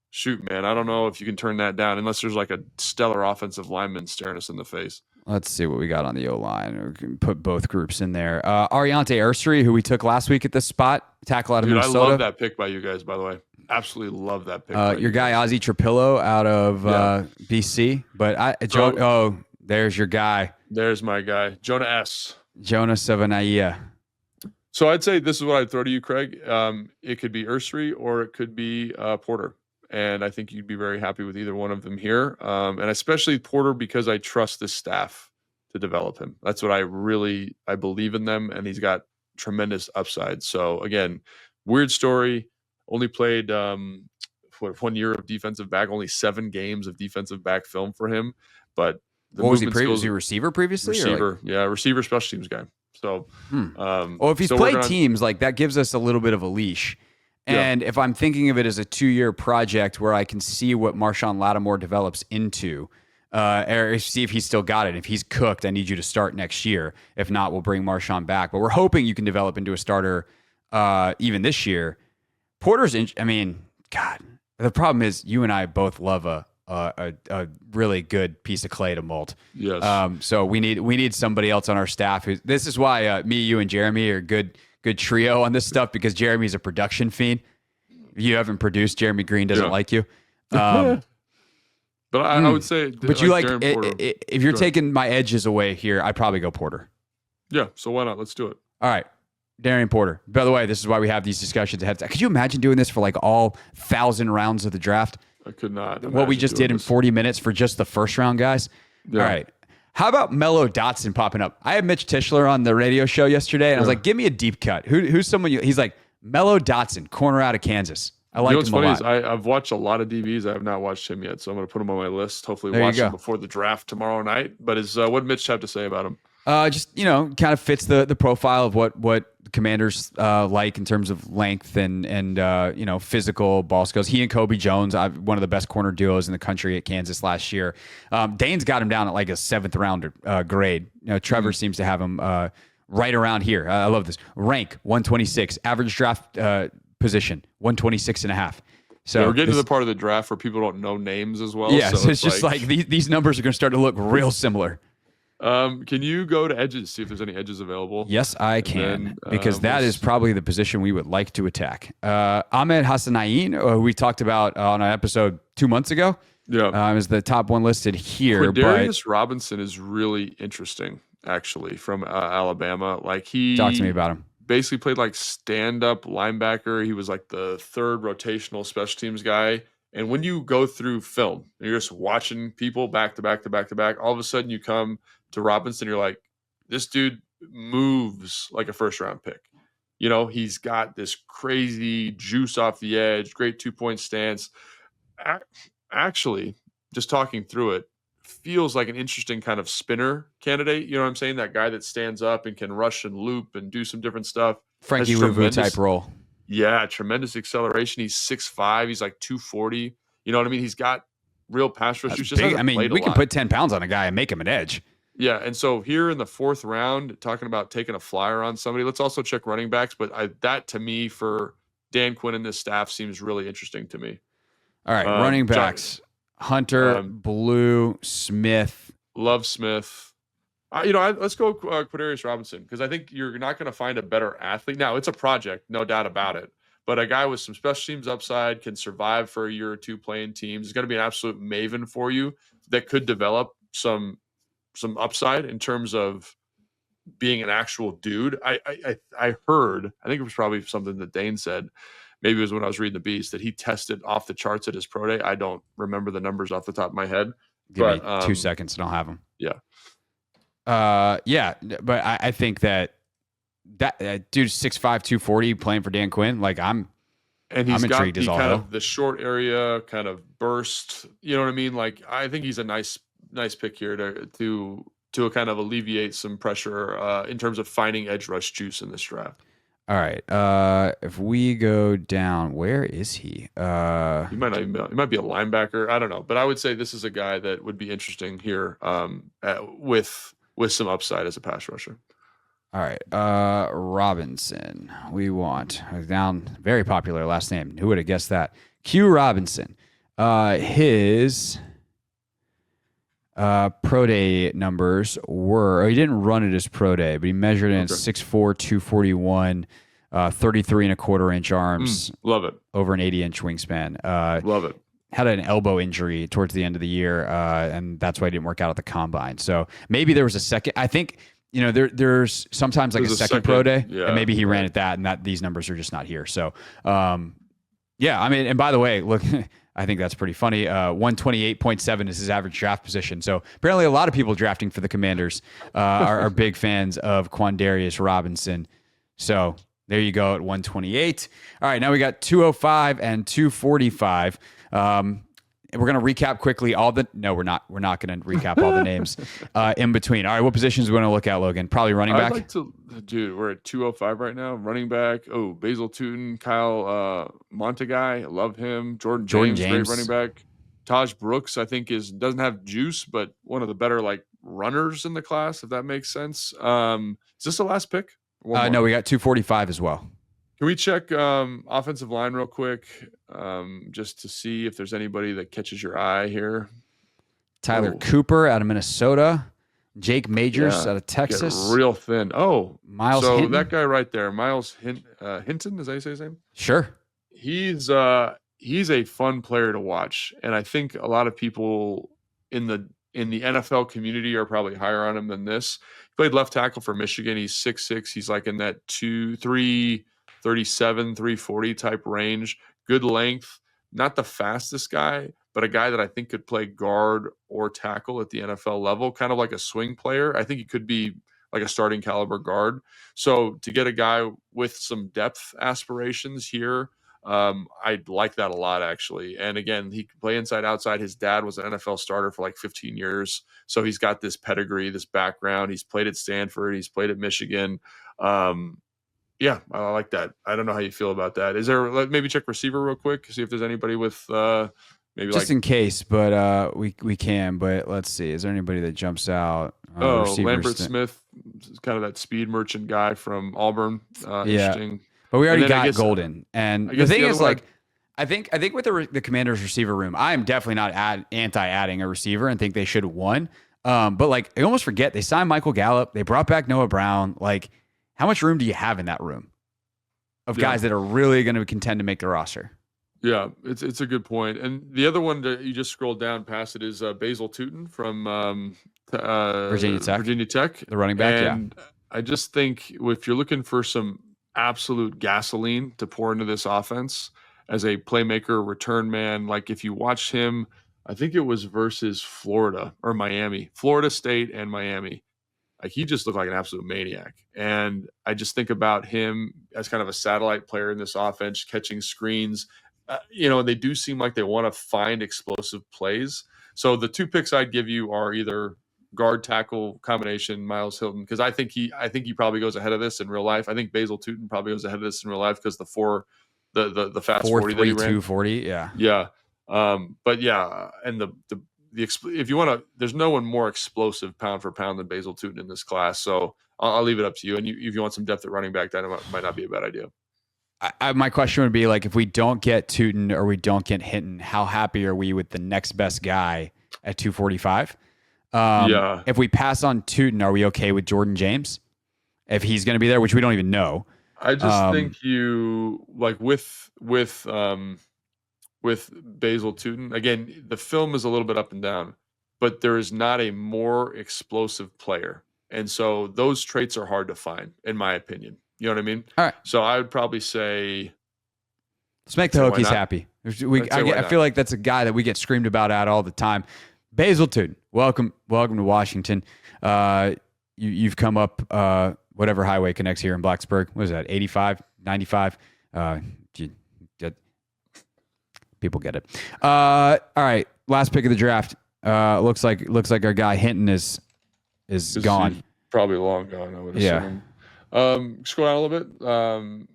shoot, man, I don't know if you can turn that down unless there's like a stellar offensive lineman staring us in the face. Let's see what we got on the O-line. We can put both groups in there. Ariante Ursary, who we took last week at this spot, tackle out of Minnesota. I love that pick by you guys, by the way. Absolutely love that pick. Your guy, Ozzie Trapillo, out of BC. But there's your guy. There's my guy, Jonah S. Jonah Savanaia. So I'd say this is what I'd throw to you, Craig. It could be Ursary or it could be Porter. And I think you'd be very happy with either one of them here. And especially Porter, because I trust this staff to develop him. That's what I believe in them. And he's got tremendous upside. So again, weird story. Only played 1 year of defensive back, only 7 games of defensive back film for him. But what was he previously? Was he receiver previously? Receiver. Yeah. Receiver, special teams guy. So, if he's played teams, like that gives us a little bit of a leash. And if I'm thinking of it as a 2-year project where I can see what Marshawn Lattimore develops into, or see if he's still got it. If he's cooked, I need you to start next year. If not, we'll bring Marshawn back. But we're hoping you can develop into a starter even this year. Porter's, God, the problem is you and I both love a really good piece of clay to mold. Yes. So we need somebody else on our staff. This is why me, you, and Jeremy are good trio on this stuff, because Jeremy's a production fiend. You haven't produced. Jeremy Green doesn't like you. But I would say, but you like if you're taking my edges away here, I'd probably go Porter. Yeah. So why not? Let's do it. All right. Darian Porter. By the way, this is why we have these discussions ahead of time. Could you imagine doing this for like all 1,000 rounds of the draft? I could not. What we just did in 40 minutes for just the first round, guys. Yeah. All right. How about Mello Dotson popping up? I had Mitch Tischler on the radio show yesterday, and I was like, give me a deep cut. Who's someone he's like, Mello Dotson, corner out of Kansas. I like him a lot. I've watched a lot of DBs. I have not watched him yet, so I'm going to put him on my list. Hopefully watch him before the draft tomorrow night. But what did Mitch have to say about him? Just, kind of fits the profile of what the Commanders like in terms of length and physical ball skills. He and Kobe Jones, one of the best corner duos in the country at Kansas last year. Dane's got him down at like a 7th round grade. Trevor seems to have him right around here. I love this. Rank 126, average draft position 126.5. So we're getting to the part of the draft where people don't know names as well. Yeah, so it's just like these numbers are going to start to look real similar. Can you go to edges, see if there's any edges available? Yes, I can, because that is probably the position we would like to attack. Ahmed Hassanain, who we talked about on an episode 2 months ago, is the top one listed here. Quindarius Robinson is really interesting, actually, from Alabama. Talk to me about him. Basically played like stand-up linebacker. He was like the 3rd rotational special teams guy. And when you go through film, and you're just watching people back to back to back to back, all of a sudden you come to Robinson, you're like, this dude moves like a 1st-round pick. He's got this crazy juice off the edge, great 2-point stance. Actually, just talking through it, feels like an interesting kind of spinner candidate. You know what I'm saying? That guy that stands up and can rush and loop and do some different stuff. Frankie Louvu type role. Yeah, tremendous acceleration. He's 6'5". He's like 240. You know what I mean? He's got real pass rush. We can put 10 pounds on a guy and make him an edge. Yeah, and so here in the 4th round, talking about taking a flyer on somebody, let's also check running backs. But that, to me, for Dan Quinn and this staff, seems really interesting to me. All right, running backs. Hunter, Blue, Smith. Love Smith. Let's go Quindarius Robinson, because I think you're not going to find a better athlete. Now, it's a project, no doubt about it. But a guy with some special teams upside, can survive for a year or two playing teams. He's going to be an absolute maven for you that could develop some upside in terms of being an actual dude. I heard, I think it was probably something that Dane said, maybe it was when I was reading the Beast, that he tested off the charts at his pro day. I don't remember the numbers off the top of my head. Give me 2 seconds and I'll have them. Yeah. But I think that that dude's 6'5", 240 playing for Dan Quinn. Like I'm he's got intrigued the as all kind hell. of the short area kind of burst. You know what I mean? Like I think he's a nice pick here to kind of alleviate some pressure in terms of finding edge rush juice in this draft. All right. If we go down, where is he? He might not even he might be a linebacker. I don't know, but I would say this is a guy that would be interesting here with some upside as a pass rusher. All right. Robinson. We want down, very popular last name. Who would have guessed that? Q Robinson. His pro day numbers were, he didn't run it as pro day, but he measured in 6'4", 241, 33 and a quarter inch arms. Love it. Over an 80-inch wingspan. Love it. Had an elbow injury towards the end of the year, and that's why he didn't work out at the combine. So maybe there was a second. I think, there's sometimes like a second pro day, and maybe he ran at that, and that these numbers are just not here. So, yeah, I mean, and by the way, look, I think that's pretty funny. 128.7 is his average draft position. So apparently a lot of people drafting for the Commanders are big fans of Quandarius Robinson. So there you go at 128. All right, now we got 205 and 245. We're going to recap quickly all the... No, we're not. We're not going to recap all the names in between. All right, what positions are we going to look at, Logan? Probably running back? Dude, we're at 205 right now. Running back. Oh, Basil Tootin, Kyle Montague. I love him. Jordan James, great running back. Taj Brooks, I think, doesn't have juice, but one of the better runners in the class, if that makes sense. Is this the last pick? No, we got 245 as well. Can we check offensive line real quick just to see if there's anybody that catches your eye here? Tyler Cooper out of Minnesota. Jake Majors out of Texas. Get real thin. Oh, Miles Hinton. That guy right there, Miles Hinton, is that how you say his name? Sure. He's a fun player to watch, and I think a lot of people in the NFL community are probably higher on him than this. He played left tackle for Michigan. He's 6'6". He's like in that 337, 340 type range. Good length. Not the fastest guy, but a guy that I think could play guard or tackle at the NFL level, kind of like a swing player. I think he could be like a starting caliber guard. So to get a guy with some depth aspirations here, I'd like that a lot, actually. And again, he can play inside, outside. His dad was an NFL starter for 15 years. So he's got this pedigree, this background. He's played at Stanford. He's played at Michigan. Yeah, I like that. I don't know how you feel about that. Is there, maybe check receiver real quick, see if there's anybody with maybe just in case, but we can. But let's see. Is there anybody that jumps out? Lambert Smith, kind of that speed merchant guy from Auburn. Interesting. But we already got Golden. And the thing is, I think with the Commanders receiver room, I am definitely not anti-adding a receiver and think they should have won. But I almost forget they signed Michael Gallup. They brought back Noah Brown. How much room do you have in that room of guys that are really going to contend to make the roster? Yeah, it's a good point. And the other one that you just scrolled down past it is Basil Tootin from Virginia Tech, the running back. And I just think if you're looking for some absolute gasoline to pour into this offense as a playmaker, return man, if you watch him, I think it was versus Florida State and Miami. He just looked like an absolute maniac. And I just think about him as kind of a satellite player in this offense, catching screens. And they do seem like they want to find explosive plays. So the two picks I'd give you are either guard tackle combination, Miles Hilton, because I think he probably goes ahead of this in real life. I think Basil Tootin probably goes ahead of this in real life because the fast 40 that he ran. 240, yeah. Yeah. But yeah, and if you want to, there's no one more explosive pound for pound than Basil Tootin in this class. So I'll leave it up to you. And if you want some depth at running back, that might not be a bad idea. My question would be if we don't get Tootin or we don't get Hinton, how happy are we with the next best guy at 245? If we pass on Tootin, are we okay with Jordan James? If he's going to be there, which we don't even know. I just think you with Basil Tootin, again, the film is a little bit up and down, but there is not a more explosive player. And so those traits are hard to find, in my opinion. You know what I mean? All right. So I would probably say, let's make the Hokies happy. I feel like that's a guy that we get screamed about at all the time. Basil Tootin, welcome to Washington. You've come up whatever highway connects here in Blacksburg. What is that? 85, 95. People get it. All right, last pick of the draft. Looks like our guy Hinton is gone. He's probably long gone, I would assume. Scroll down a little bit.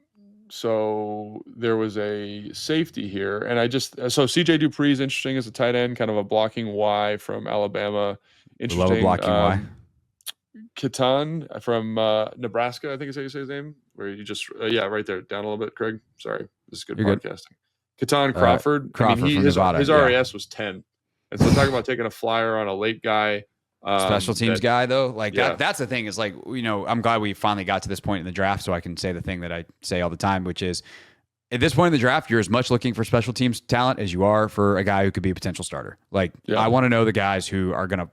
So there was a safety here, and so CJ Dupree is interesting as a tight end, kind of a blocking Y from Alabama. Interesting. Love a blocking Y. Keaton from Nebraska, I think is how you say his name. Where you just right there, down a little bit, Craig. Sorry, this is good You're podcasting. Keaton Crawford. Crawford from Nevada, his RAS was 10, and so talking about taking a flyer on a late guy. Special teams guy though, that's the thing is I'm glad we finally got to this point in the draft so I can say the thing that I say all the time, which is at this point in the draft, you're as much looking for special teams talent as you are for a guy who could be a potential starter. I want to know the guys who are going to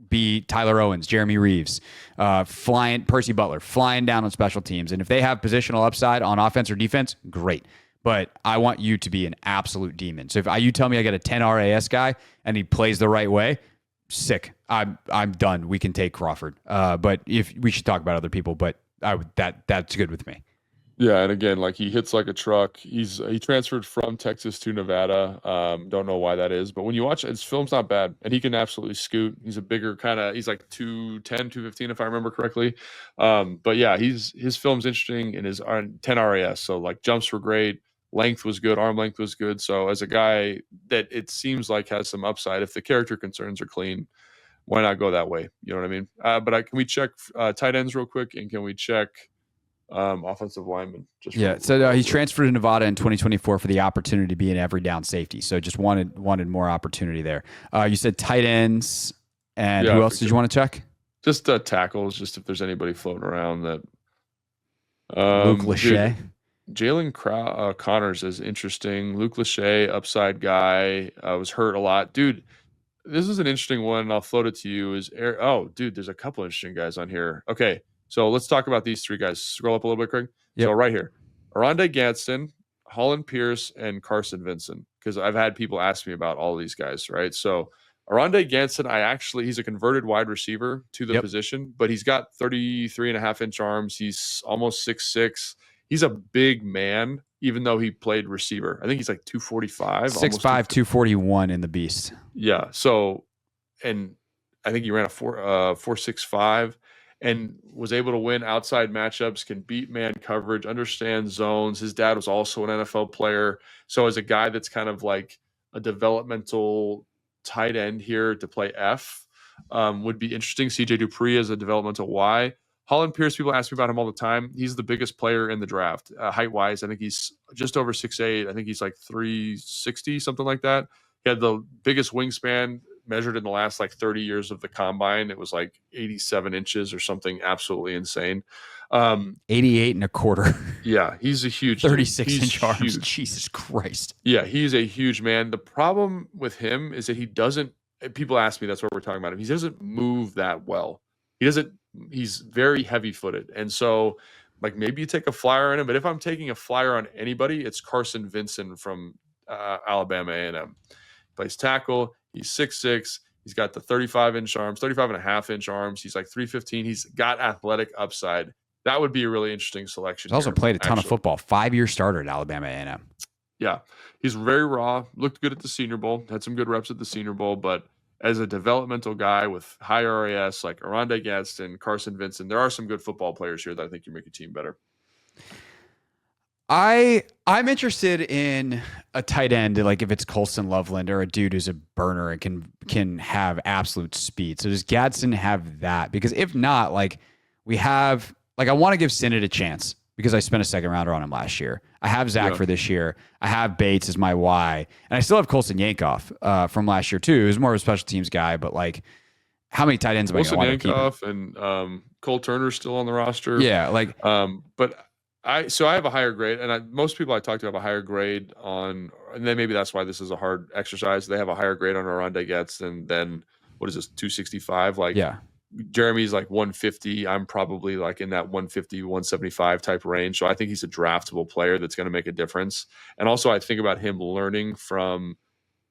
be Tyler Owens, Jeremy Reeves, Percy Butler, flying down on special teams. And if they have positional upside on offense or defense, great. But I want you to be an absolute demon. So if you tell me I get a 10 RAS guy and he plays the right way, sick. I'm done. We can take Crawford. But if we should talk about other people, but that's good with me. Yeah, and again, he hits like a truck. He transferred from Texas to Nevada. Don't know why that is, but when you watch his film's not bad, and he can absolutely scoot. He's a bigger he's like 210, 215 if I remember correctly. But yeah, his film's interesting and his 10 RAS. So jumps were great, length was good, arm length was good. So as a guy that it seems like has some upside, if the character concerns are clean, why not go that way? You know what I mean? But can we check tight ends real quick, and can we check offensive lineman? So he transferred to Nevada in 2024 for the opportunity to be an every down safety. So just wanted more opportunity there. You said tight ends, and who else did you want to check? Just tackles, just if there's anybody floating around that. Luke Lachey. Jalen Connors is interesting. Luke Lachey, upside guy, was hurt a lot. Dude, this is an interesting one, and I'll float it to you. There's a couple interesting guys on here. Okay, so let's talk about these three guys. Scroll up a little bit, Craig. Yep. So right here, Aronde Gadsden, Holland Pierce, and Carson Vincent, because I've had people ask me about all these guys, right? So Aronde Gadsden, he's a converted wide receiver to the position, but he's got 33.5-inch arms. He's almost 6'6". He's a big man, even though he played receiver. I think he's 245. 6'5", 241 in the beast. Yeah. So, and I think he ran a 4.65 and was able to win outside matchups, can beat man coverage, understands zones. His dad was also an NFL player. So as a guy that's kind of like a developmental tight end here to play F, would be interesting. CJ Dupree as a developmental Y. Holland Pierce, people ask me about him all the time. He's the biggest player in the draft, height-wise. I think he's just over 6'8". I think he's 360, something like that. He had the biggest wingspan measured in the last 30 years of the combine. It was 87 inches or something absolutely insane. 88 and a quarter. Yeah, he's a huge 36-inch arms. Huge. Jesus Christ. Yeah, he's a huge man. The problem with him is that he doesn't – people ask me, that's what we're talking about him. He doesn't move that well. He's very heavy-footed. And so, maybe you take a flyer on him, but if I'm taking a flyer on anybody, it's Carson Vincent from Alabama A&M. Plays tackle. He's 6'6". He's got the 35-inch arms, 35.5-inch arms. He's 315. He's got athletic upside. That would be a really interesting selection. He's also played a ton of football. 5-year starter at Alabama A&M. Yeah. He's very raw. Looked good at the Senior Bowl. Had some good reps at the Senior Bowl, but as a developmental guy with high RAS like Aronde Gadsden, Carson Vincent, there are some good football players here that I think you make your team better. I'm interested in a tight end, if it's Colston Loveland or a dude who's a burner and can have absolute speed. So does Gadsden have that? Because if not, we have I want to give Sinnott a chance because I spent a second rounder on him last year. I have Zach for this year. I have Bates as my Y, and I still have Colson Yankoff from last year too. Who's more of a special teams guy, but how many tight ends am I going to want to keep? Colson Yankoff and Cole Turner's still on the roster. Yeah, but I have a higher grade, and most people I talk to have a higher grade on, and then maybe that's why this is a hard exercise. They have a higher grade on Aronde Gadsden than what is this 265? Jeremy's 150. I'm probably in that 150, 175 type range. So I think he's a draftable player that's going to make a difference. And also I think about him learning from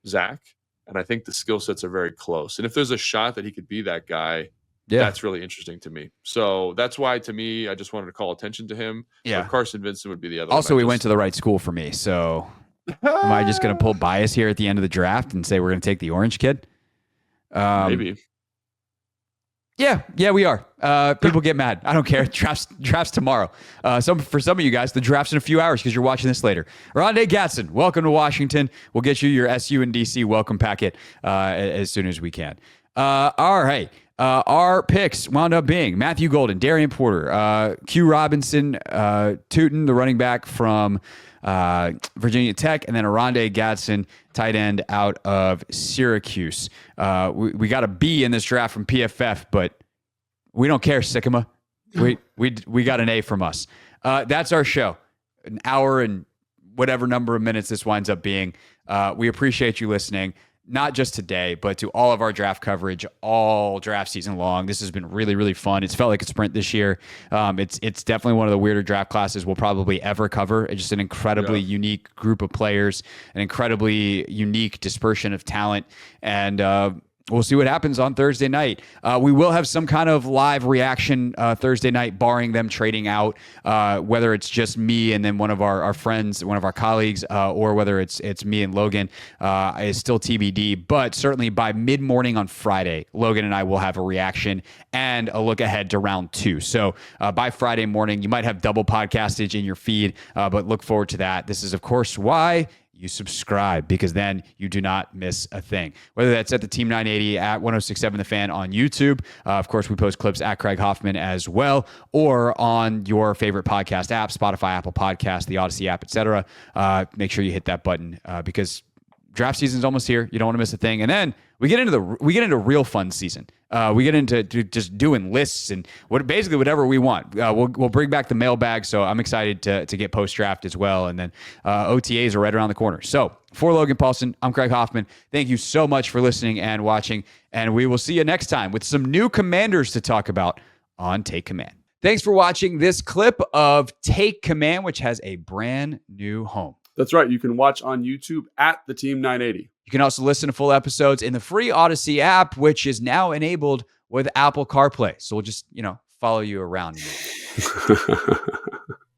Zach, and I think the skill sets are very close. And if there's a shot that he could be that guy, That's really interesting to me. So that's why, to me, I just wanted to call attention to him. Yeah. But Carson Vincent would be the other Also, one. we went to the right school for me. So am I just going to pull bias here at the end of the draft and say we're going to take the orange kid? Maybe. Yeah, we are. People get mad. I don't care. Draft's tomorrow. For some of you guys, the draft's in a few hours because you're watching this later. Rondé Gatson, welcome to Washington. We'll get you your SU and DC welcome packet as soon as we can. All right. Our picks wound up being Matthew Golden, Darian Porter, Q Robinson, Tootin, the running back from Virginia Tech, and then Rondé Gatson, tight end out of Syracuse. We got a B in this draft from PFF, but we don't care, Sycamore. We got an A from us. That's our show. An hour and whatever number of minutes this winds up being. We appreciate you listening. Not just today, but to all of our draft coverage, all draft season long. This has been really, really fun. It's felt like a sprint this year. It's definitely one of the weirder draft classes we'll probably ever cover. It's just an incredibly unique group of players, an incredibly unique dispersion of talent, and we'll see what happens on Thursday night. We will have some kind of live reaction Thursday night, barring them trading out, whether it's just me and then one of our friends, one of our colleagues, or whether it's me and Logan, is still TBD. But certainly by mid-morning on Friday, Logan and I will have a reaction and a look ahead to round 2. So by Friday morning, you might have double podcastage in your feed, but look forward to that. This is, of course, why you subscribe, because then you do not miss a thing. Whether that's at the Team 980 at 1067 The Fan on YouTube. Of course, we post clips at Craig Hoffman as well, or on your favorite podcast app, Spotify, Apple Podcasts, the Odyssey app, etc. Make sure you hit that button because draft season's almost here. You don't want to miss a thing. And then we get into real fun season. We get into just doing lists and basically whatever we want. We'll bring back the mailbag, so I'm excited to get post draft as well. And then OTAs are right around the corner. So for Logan Paulson, I'm Craig Hoffman. Thank you so much for listening and watching, and we will see you next time with some new commanders to talk about on Take Command. Thanks for watching this clip of Take Command, which has a brand new home. That's right. You can watch on YouTube at the Team 980. You can also listen to full episodes in the free Odyssey app, which is now enabled with Apple CarPlay. So we'll just, follow you around.